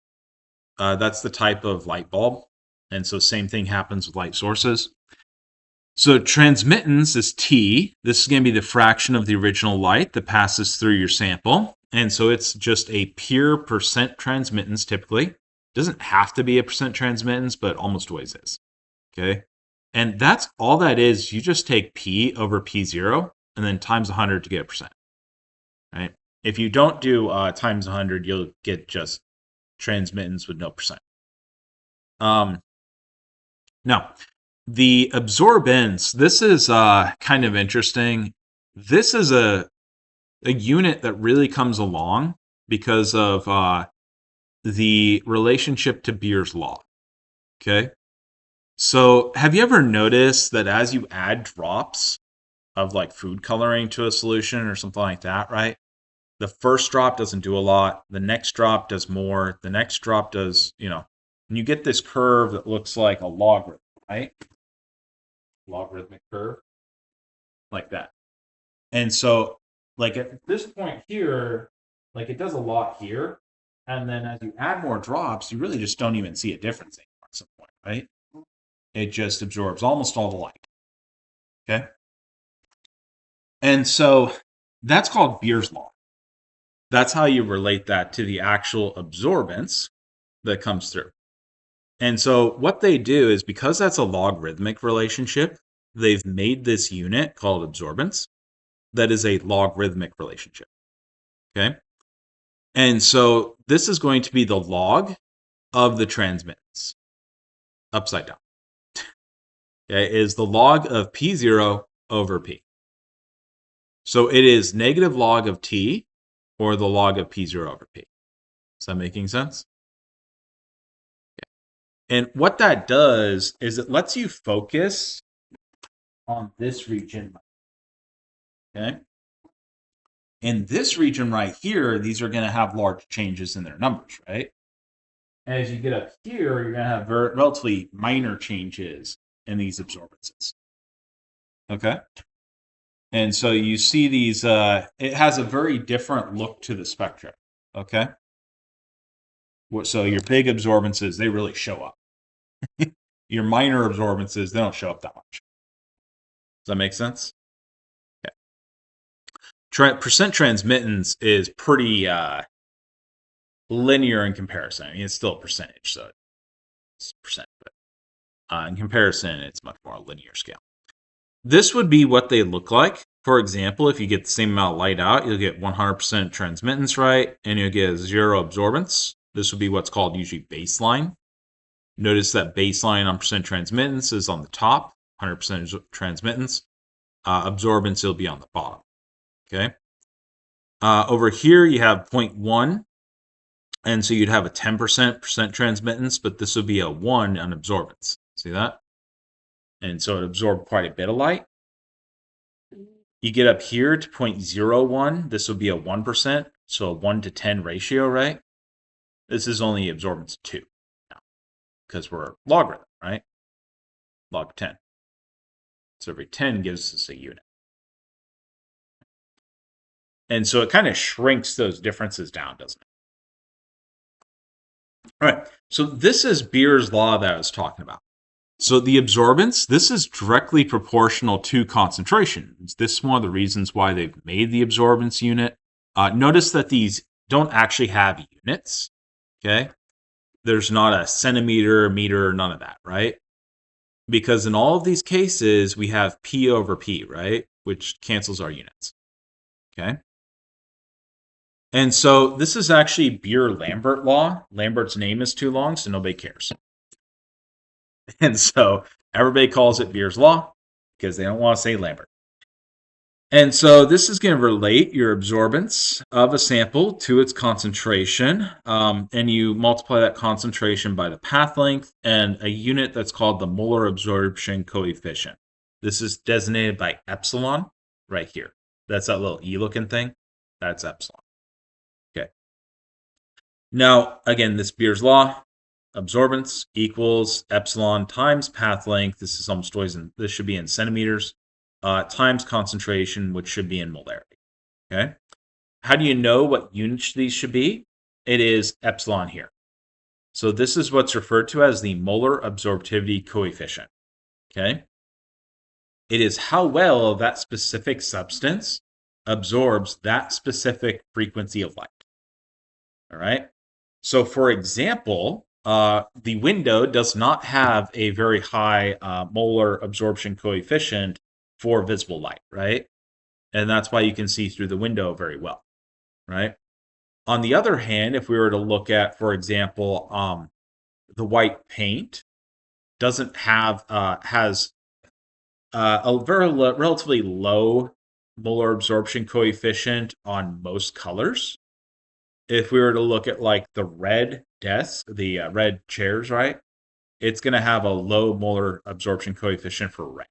That's the type of light bulb. And so same thing happens with light sources. So transmittance is T. This is going to be the fraction of the original light that passes through your sample. And so it's just a pure percent transmittance typically. It doesn't have to be a percent transmittance, but almost always is. Okay. And that's all that is. You just take P over P0 and then times 100 to get a percent. Right? If you don't do times 100, you'll get just transmittance with no percent. Now, the absorbance, this is kind of interesting. This is a unit that really comes along because of the relationship to Beer's law. Okay? So have you ever noticed that as you add drops of like food coloring to a solution or something like that, right? The first drop doesn't do a lot. The next drop does more. The next drop does, And you get this curve that looks like a logarithm, right? Logarithmic curve, like that. And so, like at this point here, like it does a lot here. And then as you add more drops, you really just don't even see a difference anymore at some point, right? It just absorbs almost all the light. Okay. And so that's called Beer's law. That's how you relate that to the actual absorbance that comes through. And so what they do is, because that's a logarithmic relationship, they've made this unit called absorbance that is a logarithmic relationship. Okay. And so this is going to be the log of the transmittance upside down. Okay, is the log of P0 over P. So it is negative log of T, or the log of P0 over P. Is that making sense? Yeah. And what that does is it lets you focus on this region. Okay. In this region right here, these are going to have large changes in their numbers, right? As you get up here, you're going to have relatively minor changes in these absorbances. Okay. And so you see these, it has a very different look to the spectrum. Okay. So your big absorbances, they really show up. Your minor absorbances, they don't show up that much. Does that make sense? Yeah. Percent transmittance is pretty linear in comparison. I mean, it's still a percentage, so it's percent, but in comparison, it's much more a linear scale. This would be what they look like. For example, if you get the same amount of light out, you'll get 100% transmittance, right? And you'll get 0 absorbance. This would be what's called usually baseline. Notice that baseline on percent transmittance is on the top, 100% transmittance. Absorbance will be on the bottom. Okay. Over here, you have 0.1. And so you'd have a 10% transmittance, but this would be a 1 on absorbance. See that? And so it absorbed quite a bit of light. You get up here to 0.01. This would be a 1%. So a 1 to 10 ratio, right? This is only absorbance 2 now, because we're logarithm, right? Log 10. So every 10 gives us a unit. And so it kind of shrinks those differences down, doesn't it? All right. So this is Beer's law that I was talking about. So the absorbance, this is directly proportional to concentration. This is one of the reasons why they've made the absorbance unit. Notice that these don't actually have units. Okay. There's not a centimeter, meter, none of that, right? Because in all of these cases, we have P over P, right? Which cancels our units. Okay. And so this is actually Beer-Lambert law. Lambert's name is too long, so nobody cares. And so everybody calls it Beer's law because they don't want to say Lambert. And so this is going to relate your absorbance of a sample to its concentration. And you multiply that concentration by the path length and a unit that's called the molar absorption coefficient. This is designated by epsilon right here. That's that little E looking thing. That's epsilon. Okay. Now, again, this Beer's law, absorbance equals epsilon times path length. This is almost always this should be in centimeters, times concentration, which should be in molarity. Okay. How do you know what units these should be? It is epsilon here. So this is what's referred to as the molar absorptivity coefficient. Okay. It is how well that specific substance absorbs that specific frequency of light. All right. So for example, the window does not have a very high molar absorption coefficient for visible light, right? And that's why you can see through the window very well, right? On the other hand, if we were to look at, for example, the white paint doesn't have has a very relatively low molar absorption coefficient on most colors. If we were to look at like the red desk, the red chairs, right? It's going to have a low molar absorption coefficient for red.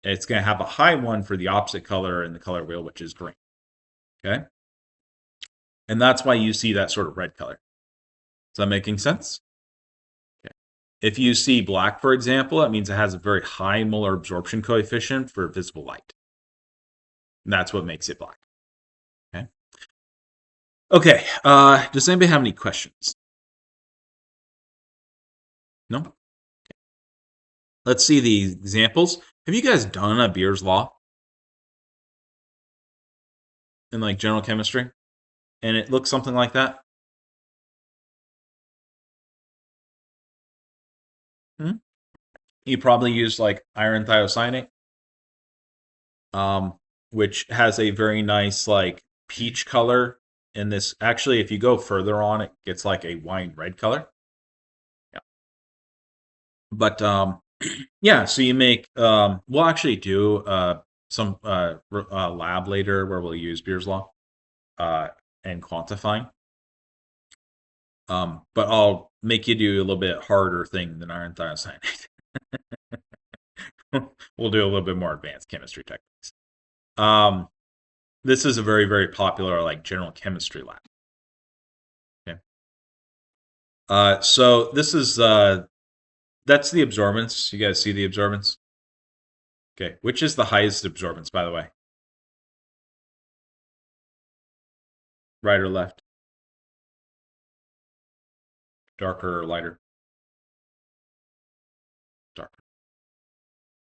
It's going to have a high one for the opposite color in the color wheel, which is green. Okay. And that's why you see that sort of red color. Is that making sense? If you see black, for example, that means it has a very high molar absorption coefficient for visible light. And that's what makes it black. Okay. Okay. Does anybody have any questions? No? Okay. Let's see the examples. Have you guys done a Beer's Law in like general chemistry? And it looks something like that? You probably use like iron thiocyanate, which has a very nice like peach color. And this actually, if you go further on, it gets like a wine red color. Yeah. But yeah, so you make we'll actually do some lab later where we'll use Beer's Law and quantifying. But I'll make you do a little bit harder thing than iron thiocyanate. We'll do a little bit more advanced chemistry techniques. This is a very, very popular like general chemistry lab. Okay. So this is that's the absorbance. You guys see the absorbance? Okay. Which is the highest absorbance, by the way? Right or left? Darker or lighter? Darker.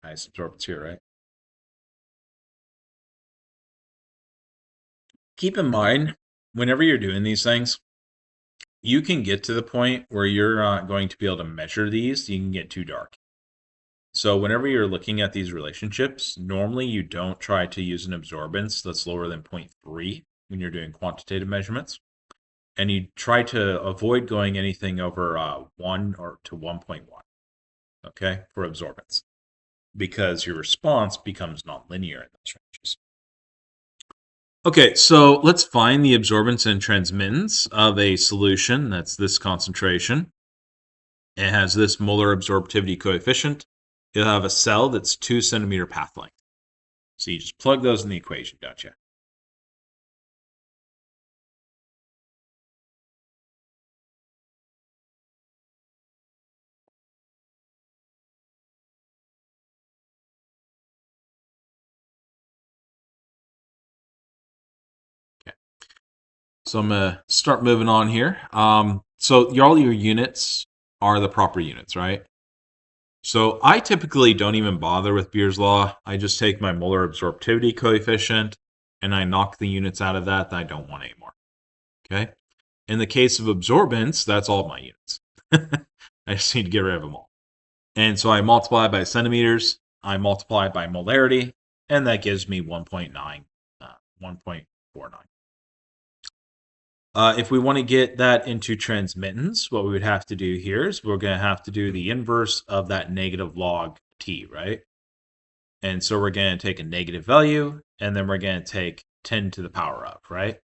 Highest absorbance here, right? Keep in mind, whenever you're doing these things, you can get to the point where you're not going to be able to measure these. You can get too dark. So whenever you're looking at these relationships, normally you don't try to use an absorbance that's lower than 0.3 when you're doing quantitative measurements. And you try to avoid going anything over 1 or to 1.1, okay, for absorbance, because your response becomes nonlinear in those ranges. Okay, so let's find the absorbance and transmittance of a solution that's this concentration. It has this molar absorptivity coefficient. You'll have a cell that's 2 centimeter path length. So you just plug those in the equation, don't you? Okay. So I'm going to start moving on here. So all your units are the proper units, right? So I typically don't even bother with Beer's Law. I just take my molar absorptivity coefficient and I knock the units out of that I don't want anymore. Okay. In the case of absorbance, that's all my units. I just need to get rid of them all. And so I multiply by centimeters, I multiply by molarity, and that gives me 1.9, 1.49. If we want to get that into transmittance, what we would have to do here is we're going to have to do the inverse of that negative log t, right? And so we're going to take a negative value, and then we're going to take 10 to the power of, right?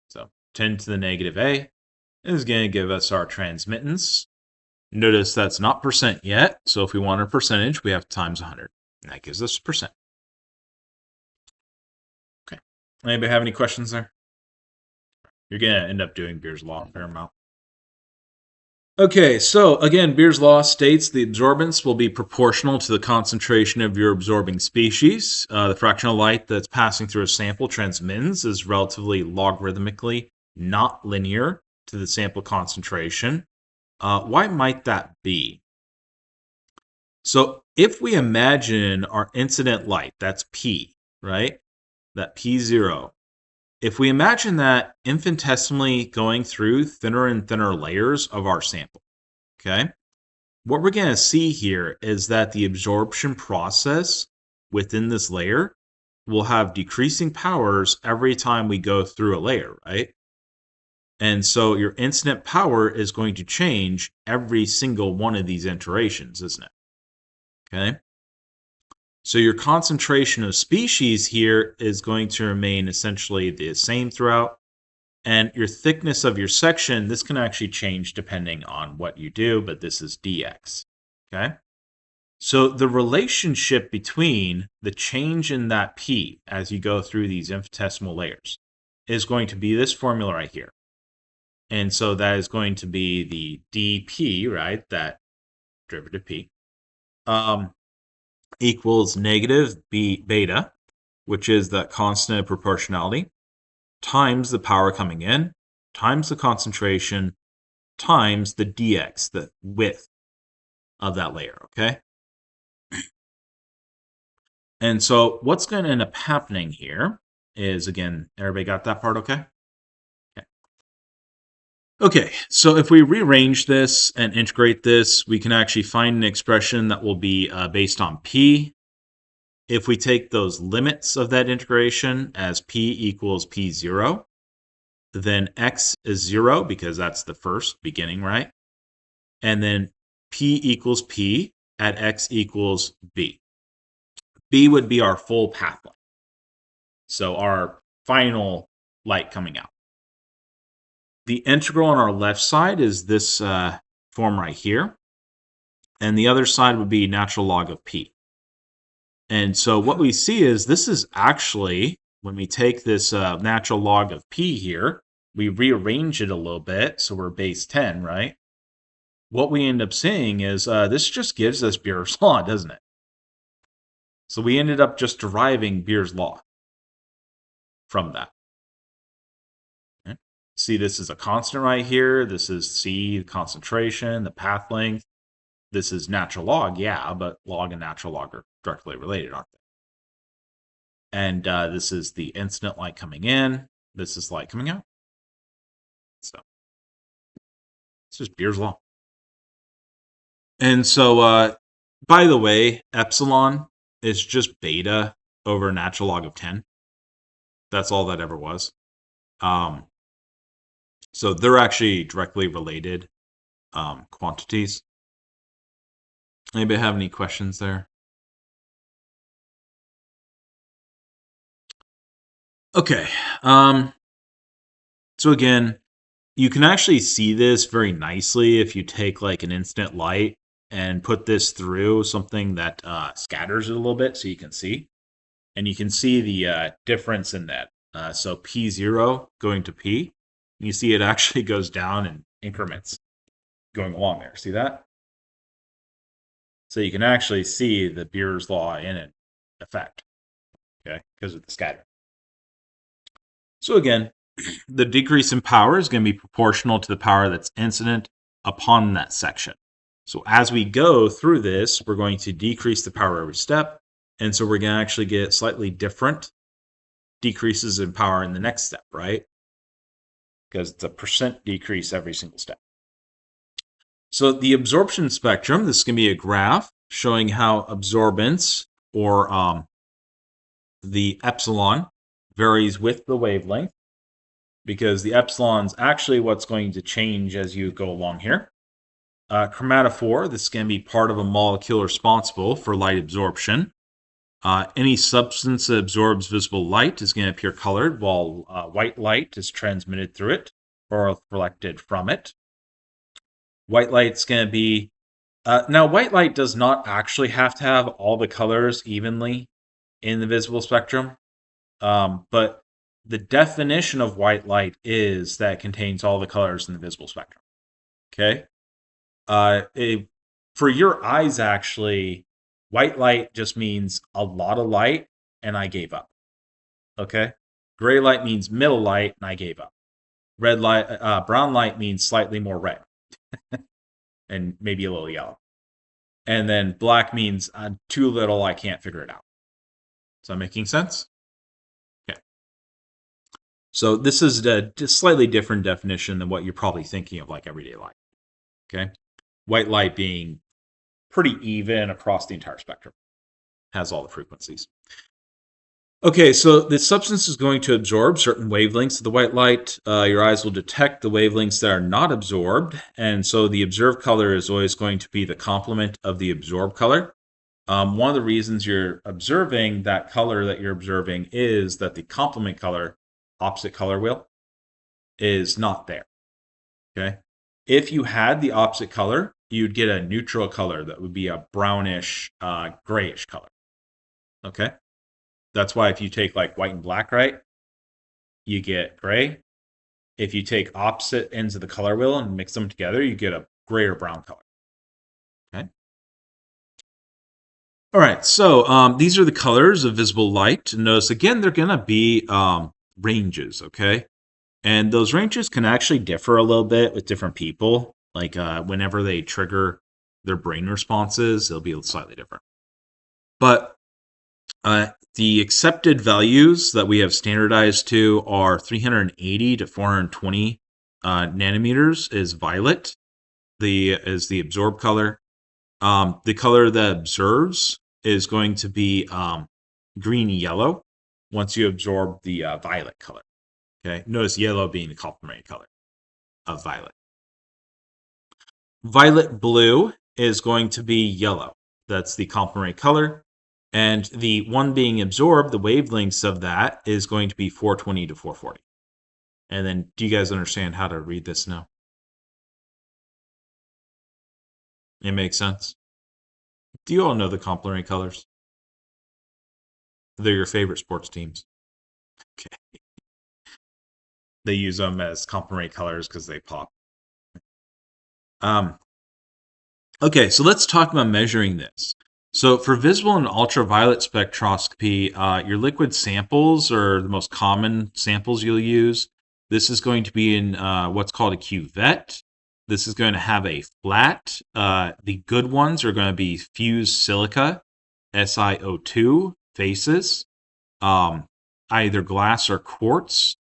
So 10 to the negative a is going to give us our transmittance. Notice that's not percent yet, so if we want a percentage, we have to times 100, and that gives us percent. Okay. Anybody have any questions there? You're going to end up doing Beer's Law a fair amount. Okay, so again, Beer's Law states the absorbance will be proportional to the concentration of your absorbing species. The fraction of light that's passing through a sample transmittance is relatively logarithmically not linear to the sample concentration. Why might that be? So if we imagine our incident light, that's P, right? That P0. If we imagine that infinitesimally going through thinner and thinner layers of our sample, okay, what we're going to see here is that the absorption process within this layer will have decreasing powers every time we go through a layer, right? And so your incident power is going to change every single one of these iterations, isn't it? Okay. So your concentration of species here is going to remain essentially the same throughout. And your thickness of your section, this can actually change depending on what you do, but this is dx. Okay. So the relationship between the change in that P as you go through these infinitesimal layers is going to be this formula right here. And so that is going to be the dp, right? That derivative p, equals negative beta, which is that constant of proportionality, times the power coming in, times the concentration, times the dx, the width of that layer, okay? And so what's going to end up happening here is, again, everybody got that part okay? Okay, so if we rearrange this and integrate this, we can actually find an expression that will be based on p. If we take those limits of that integration as p equals p0, then x is 0 because that's the first beginning, right? And then p equals p at x equals b. B would be our full path length. So our final light coming out. The integral on our left side is this form right here. And the other side would be natural log of p. And so what we see is this is actually, when we take this natural log of p here, we rearrange it a little bit, so we're base 10, right? What we end up seeing is this just gives us Beer's law, doesn't it? So we ended up just deriving Beer's law from that. Okay. See, this is a constant right here. This is C, the concentration, the path length. This is natural log, yeah, but log and natural log are directly related, aren't they? And this is the incident light coming in. This is light coming out. So it's just Beer's law. And so, by the way, epsilon is just beta over natural log of 10. That's all that ever was. So they're actually directly related quantities. Anybody have any questions there? Okay. So again, you can actually see this very nicely if you take like an instant light and put this through something that scatters it a little bit so you can see. And you can see the difference in that. So P0 going to P, you see it actually goes down in increments going along there. See that? So you can actually see the Beer's law in effect, okay, because of the scatter. So again, the decrease in power is going to be proportional to the power that's incident upon that section. So as we go through this, we're going to decrease the power every step. And so we're going to actually get slightly different decreases in power in the next step, right? Because it's a percent decrease every single step. So the absorption spectrum, this is going to be a graph showing how absorbance, or the epsilon, varies with the wavelength, because the epsilon's actually what's going to change as you go along here. Chromatophore, this is going to be part of a molecule responsible for light absorption. Any substance that absorbs visible light is going to appear colored, while white light is transmitted through it or reflected from it. White light's going to be... now, white light does not actually have to have all the colors evenly in the visible spectrum, but the definition of white light is that it contains all the colors in the visible spectrum. Okay? For your eyes, actually, white light just means a lot of light, and I gave up. Okay? Gray light means middle light, and I gave up. Red light, brown light means slightly more red, and maybe a little yellow. And then black means too little, I can't figure it out. Is that making sense? Okay. So this is a slightly different definition than what you're probably thinking of like everyday light. Okay? White light being pretty even across the entire spectrum. Has all the frequencies. Okay, so the substance is going to absorb certain wavelengths of the white light. Your eyes will detect the wavelengths that are not absorbed, and so the observed color is always going to be the complement of the absorbed color. One of the reasons you're observing that color that you're observing is that the complement color, opposite color wheel, is not there. Okay? If you had the opposite color, you'd get a neutral color that would be a brownish, grayish color. Okay? That's why if you take like white and black, right, you get gray. if you take opposite ends of the color wheel and mix them together, you get a gray or brown color. Okay. All right, so these are the colors of visible light. Notice again, they're going to be ranges, okay? And those ranges can actually differ a little bit with different people. Like whenever they trigger their brain responses, it'll be slightly different. But the accepted values that we have standardized to are 380 to 420 nanometers is violet. Is the absorb color. The color that observes is going to be green-yellow once you absorb the violet color. Okay, notice yellow being the complementary color of violet. Violet blue is going to be yellow. That's the complementary color. And the one being absorbed, the wavelengths of that is going to be 420 to 440. And then, do you guys understand how to read this now? It makes sense. Do you all know the complementary colors? They're your favorite sports teams. Okay. They use them as complementary colors because they pop. Okay, so let's talk about measuring this. So for visible and ultraviolet spectroscopy, your liquid samples are the most common samples you'll use. This is going to be in what's called a cuvette. This is going to have a flat. The good ones are going to be fused silica, SiO2 faces, either glass or quartz.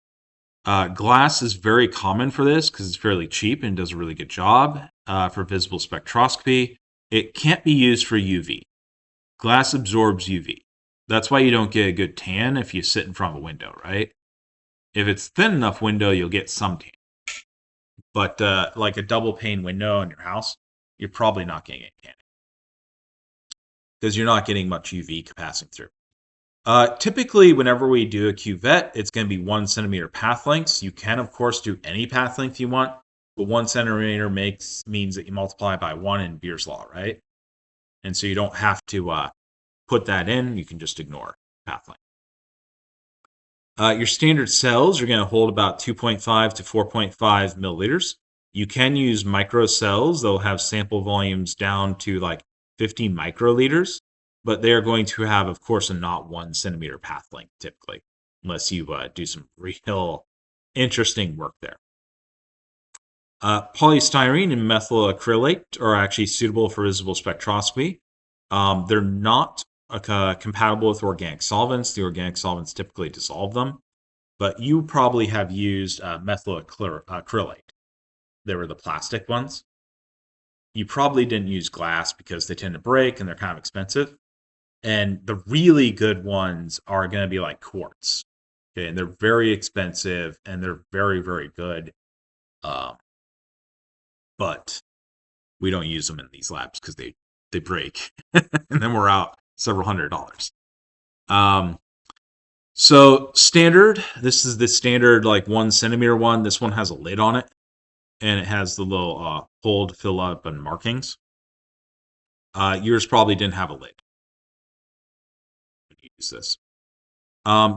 Glass is very common for this because it's fairly cheap and does a really good job for visible spectroscopy. It can't be used for UV. Glass absorbs UV. That's why you don't get a good tan if you sit in front of a window, right? If it's thin enough window, you'll get some tan. But like a double pane window in your house, you're probably not getting any tan because you're not getting much UV passing through. Typically, whenever we do a cuvette, it's going to be 1 centimeter path lengths. You can, of course, do any path length you want, but 1 centimeter means that you multiply by 1 in Beer's law, right? And so you don't have to put that in. You can just ignore path length. Your standard cells are going to hold about 2.5 to 4.5 milliliters. You can use microcells. They'll have sample volumes down to like 50 microliters, but they are going to have, of course, a not 1 centimeter path length typically, unless you do some real interesting work there. Polystyrene and methyl acrylate are actually suitable for visible spectroscopy. They're not compatible with organic solvents. The organic solvents typically dissolve them, but you probably have used methyl acrylate. They were the plastic ones. You probably didn't use glass because they tend to break and they're kind of expensive. And the really good ones are going to be like quartz. Okay, and they're very expensive and they're very, very good. But we don't use them in these labs because they break, and then we're out several $100s. So standard, this is the standard like 1 centimeter one. This one has a lid on it, and it has the little hole to fill up and markings. Yours probably didn't have a lid. Use this.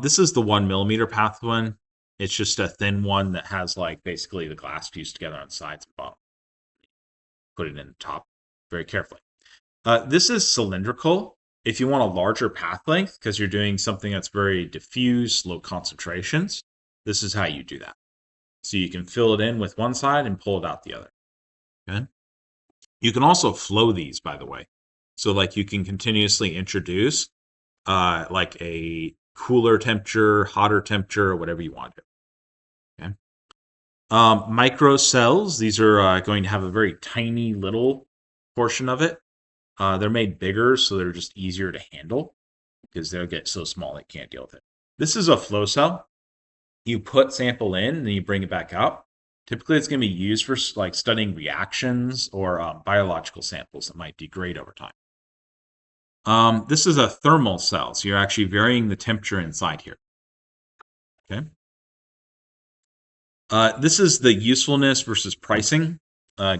This is the 1 millimeter path one. It's just a thin one that has like basically the glass fused together on the sides and bottom. Put it in the top very carefully. This is cylindrical. If you want a larger path length, because you're doing something that's very diffuse, low concentrations, this is how you do that. So you can fill it in with one side and pull it out the other. Okay. You can also flow these, by the way. So like you can continuously introduce like a cooler temperature, hotter temperature, or whatever you want to. Okay. Microcells, these are going to have a very tiny little portion of it. They're made bigger, so they're just easier to handle because they'll get so small they can't deal with it. This is a flow cell. You put sample in and then you bring it back out. Typically, it's going to be used for like studying reactions or biological samples that might degrade over time. This is a thermal cell, so you're actually varying the temperature inside here. Okay. This is the usefulness versus pricing.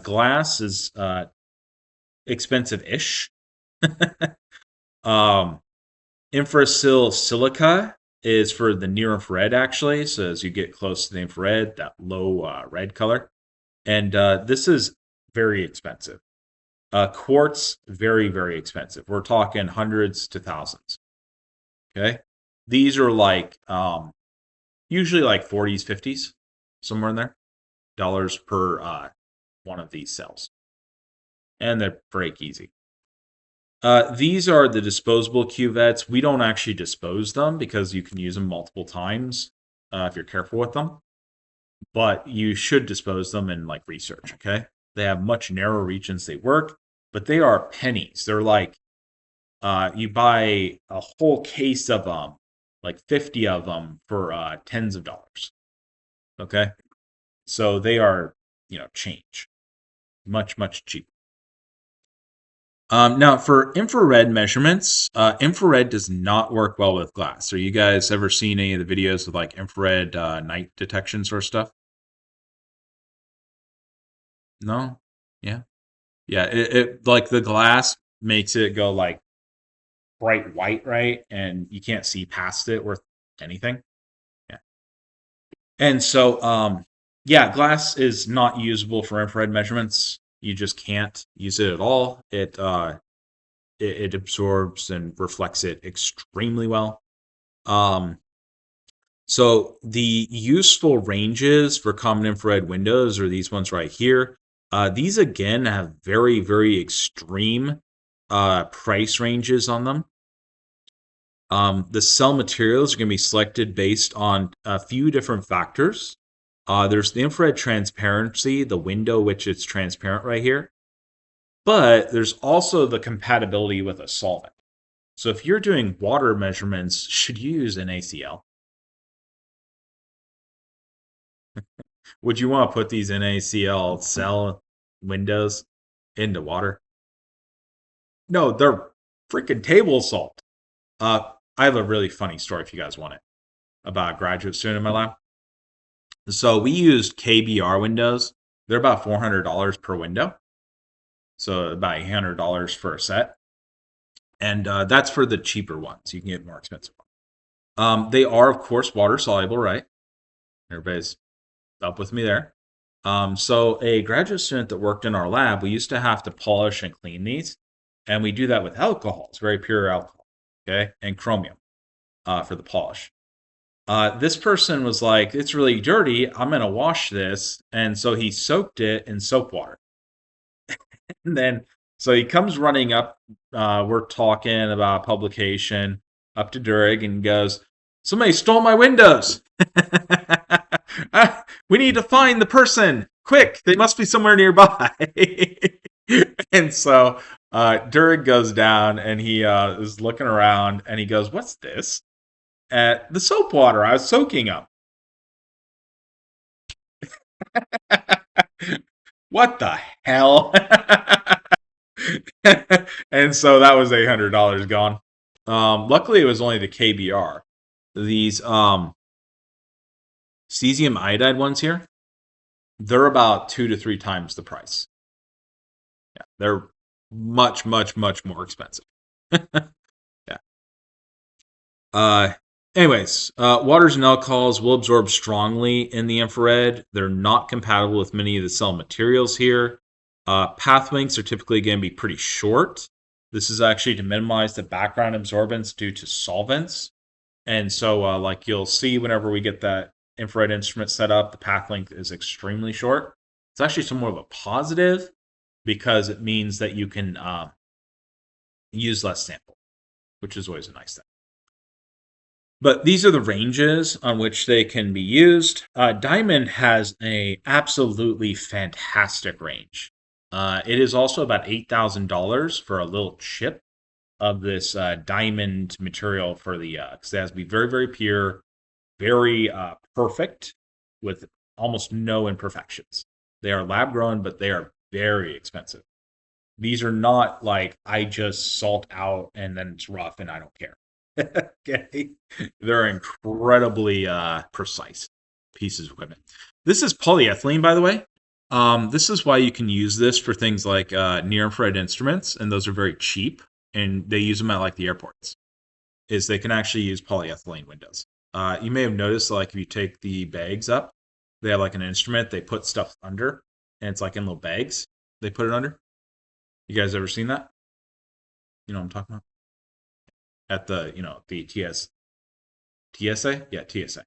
Glass is expensive-ish. Infrasil silica is for the near infrared, actually. So as you get close to the infrared, that low red color. And this is very expensive. Quartz, very, very expensive. We're talking hundreds to thousands. Okay. These are like usually like 40s, 50s, somewhere in there, dollars per one of these cells. And they break easy. These are the disposable cuvettes. We don't actually dispose them because you can use them multiple times if you're careful with them. But you should dispose them in like research, okay? They have much narrower regions they work, but they are pennies. They're like you buy a whole case of them, like 50 of them for tens of dollars. Okay? So they are, change. Much, much cheaper. Now, for infrared measurements, infrared does not work well with glass. So you guys ever seen any of the videos with like infrared night detection sort of stuff? No? Yeah? Yeah, it like the glass makes it go like bright white, right? And you can't see past it worth anything. Yeah. And so, yeah, glass is not usable for infrared measurements. You just can't use it at all. It absorbs and reflects it extremely well. So the useful ranges for common infrared windows are these ones right here. These again have very, very extreme price ranges on them. The cell materials are going to be selected based on a few different factors. There's the infrared transparency, the window which it's transparent right here. But there's also the compatibility with a solvent. So if you're doing water measurements, should you use NaCl? Would you want to put these NaCl cell windows into water? No, they're freaking table salt. I have a really funny story if you guys want it about a graduate student in my lab. So we used KBR windows. They're about $400 per window. So about $800 for a set. And that's for the cheaper ones. You can get more expensive ones. They are, of course, water soluble, right? Everybody's up with me there. So a graduate student that worked in our lab, we used to have to polish and clean these. And we do that with alcohols, very pure alcohol, okay? And chromium for the polish. This person was like, it's really dirty. I'm going to wash this. And so he soaked it in soap water. And then, so he comes running up. We're talking about publication up to Durig and goes, somebody stole my windows. We need to find the person quick. They must be somewhere nearby. And so Durig goes down and he is looking around and he goes, what's this? The soap water I was soaking up. What the hell? And so that was $800 gone. Luckily, it was only the KBR. These cesium iodide ones here, they're about 2 to 3 times the price. Yeah, they're much, much, much more expensive. Yeah. Anyways, waters and alcohols will absorb strongly in the infrared. They're not compatible with many of the cell materials here. Path lengths are typically going to be pretty short. This is actually to minimize the background absorbance due to solvents. And so, like you'll see whenever we get that infrared instrument set up, the path length is extremely short. It's actually somewhat of a positive because it means that you can use less sample, which is always a nice thing. But these are the ranges on which they can be used. Diamond has an absolutely fantastic range. It is also about $8,000 for a little chip of this diamond material for the, because it has to be very, very pure, very perfect with almost no imperfections. They are lab grown, but they are very expensive. These are not like I just salt out and then it's rough and I don't care. Okay, they're incredibly precise pieces of equipment. This is polyethylene, by the way. This is why you can use this for things like near-infrared instruments, and those are very cheap, and they use them at like the airports. Is they can actually use polyethylene windows. You may have noticed, like, if you take the bags up, they have like an instrument they put stuff under, and it's like in little bags they put it under. You guys ever seen that? You know what I'm talking about? At the, the TSA? Yeah, TSA.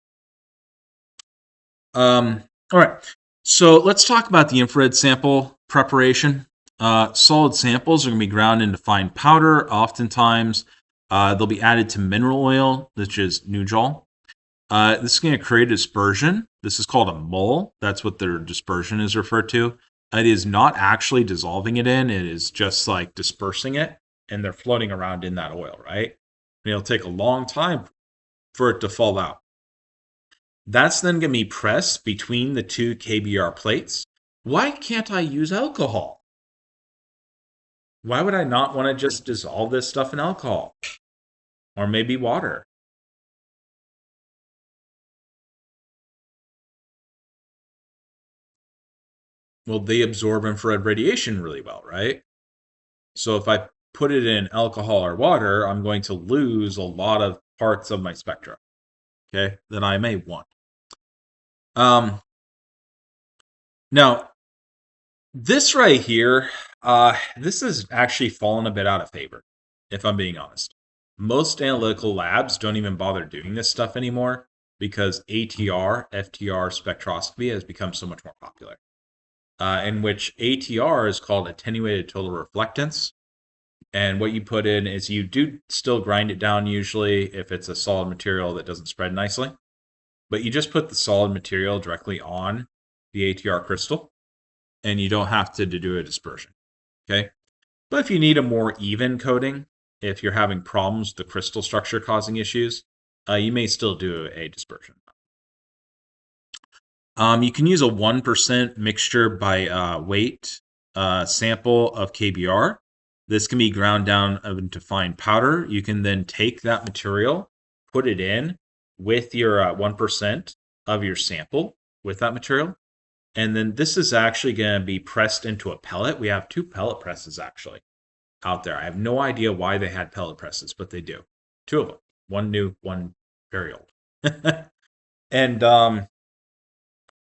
All right. So let's talk about the infrared sample preparation. Solid samples are going to be ground into fine powder. Oftentimes, they'll be added to mineral oil, which is Nujol. This is going to create a dispersion. This is called a mole. That's what their dispersion is referred to. It is not actually dissolving it in. It is just like dispersing it, and they're floating around in that oil, right? And it'll take a long time for it to fall out. That's then going to be pressed between the two KBR plates. Why can't I use alcohol? Why would I not want to just dissolve this stuff in alcohol? Or maybe water? Well, they absorb infrared radiation really well, right? So if I put it in alcohol or water, I'm going to lose a lot of parts of my spectrum, okay, that I may want. Now, this right here, this has actually fallen a bit out of favor, if I'm being honest. Most analytical labs don't even bother doing this stuff anymore because ATR, FTR spectroscopy has become so much more popular. In which ATR is called attenuated total reflectance. And what you put in is you do still grind it down usually if it's a solid material that doesn't spread nicely. But you just put the solid material directly on the ATR crystal, and you don't have to do a dispersion. Okay? But if you need a more even coating, if you're having problems with the crystal structure causing issues, you may still do a dispersion. You can use a 1% mixture by weight sample of KBR. This can be ground down into fine powder. You can then take that material, put it in with your 1% of your sample with that material. And then this is actually going to be pressed into a pellet. We have 2 pellet presses actually out there. I have no idea why they had pellet presses, but they do. 2 of them. One new, one very old. And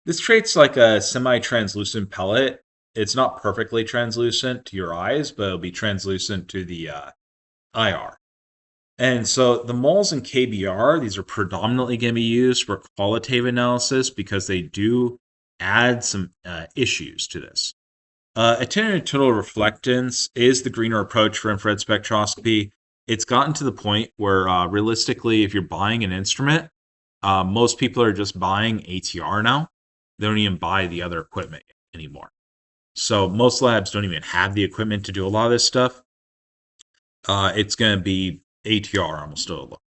this creates like a semi-translucent pellet. It's not perfectly translucent to your eyes, but it'll be translucent to the IR. And so the moles in KBR, these are predominantly going to be used for qualitative analysis because they do add some issues to this. Attenuated total reflectance is the greener approach for infrared spectroscopy. It's gotten to the point where realistically, if you're buying an instrument, most people are just buying ATR now. They don't even buy the other equipment anymore. So most labs don't even have the equipment to do a lot of this stuff. It's going to be ATR almost all.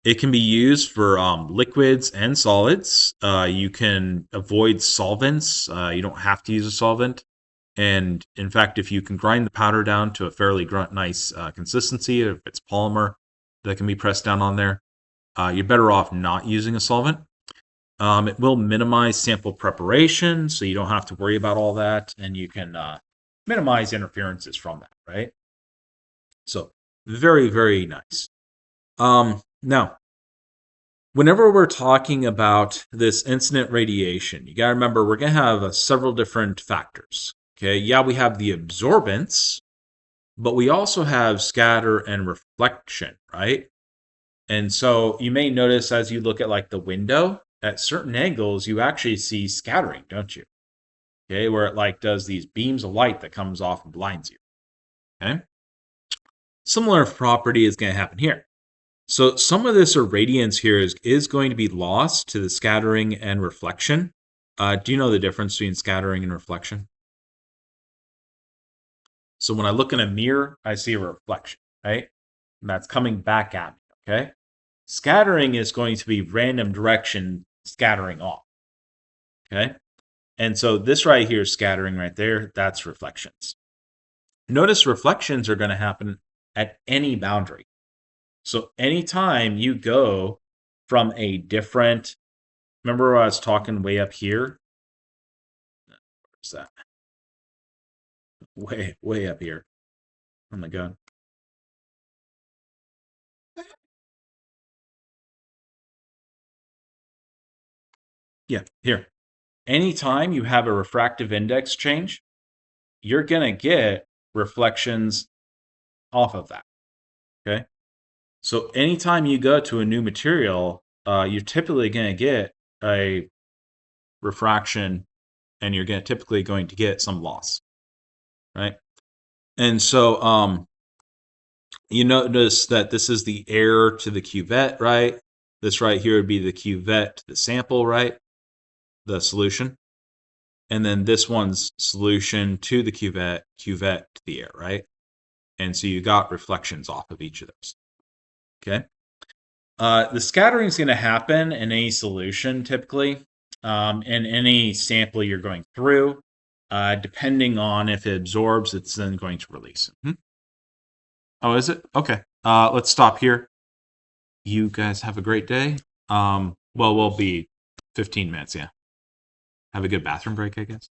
It can be used for liquids and solids. You can avoid solvents. You don't have to use a solvent. And in fact, if you can grind the powder down to a fairly nice consistency, if it's polymer that can be pressed down on there, you're better off not using a solvent. It will minimize sample preparation, so you don't have to worry about all that, and you can minimize interferences from that, right? So very, very nice. Now, whenever we're talking about this incident radiation, you got to remember we're going to have several different factors. Okay, yeah, we have the absorbance, but we also have scatter and reflection, right? And so you may notice as you look at like the window, at certain angles, you actually see scattering, don't you? Okay, where it like does these beams of light that comes off and blinds you. Okay, similar property is going to happen here. So some of this irradiance here is going to be lost to the scattering and reflection. Do you know the difference between scattering and reflection? So when I look in a mirror, I see a reflection, right? And that's coming back at me, okay? Scattering is going to be random direction scattering off, okay? And so this right here is scattering right there. That's reflections. Notice reflections are going to happen at any boundary. So anytime you go from a different, remember I was talking way up here? Where's that? Way up here. Oh my God. Yeah, here. Anytime you have a refractive index change, you're going to get reflections off of that. Okay. So anytime you go to a new material, you're typically going to get a refraction, and you're typically going to get some loss, right? And so you notice that this is the air to the cuvette, right? This right here would be the cuvette to the sample, right? The solution. And then this one's solution to the cuvette to the air, right? And so you got reflections off of each of those. Okay. The scattering is going to happen in any solution typically, in any sample you're going through. Depending on if it absorbs, it's then going to release.
Oh, is it? Okay. Let's stop here. You guys have a great day. Well, we'll be 15 minutes, yeah. Have a good bathroom break, I guess.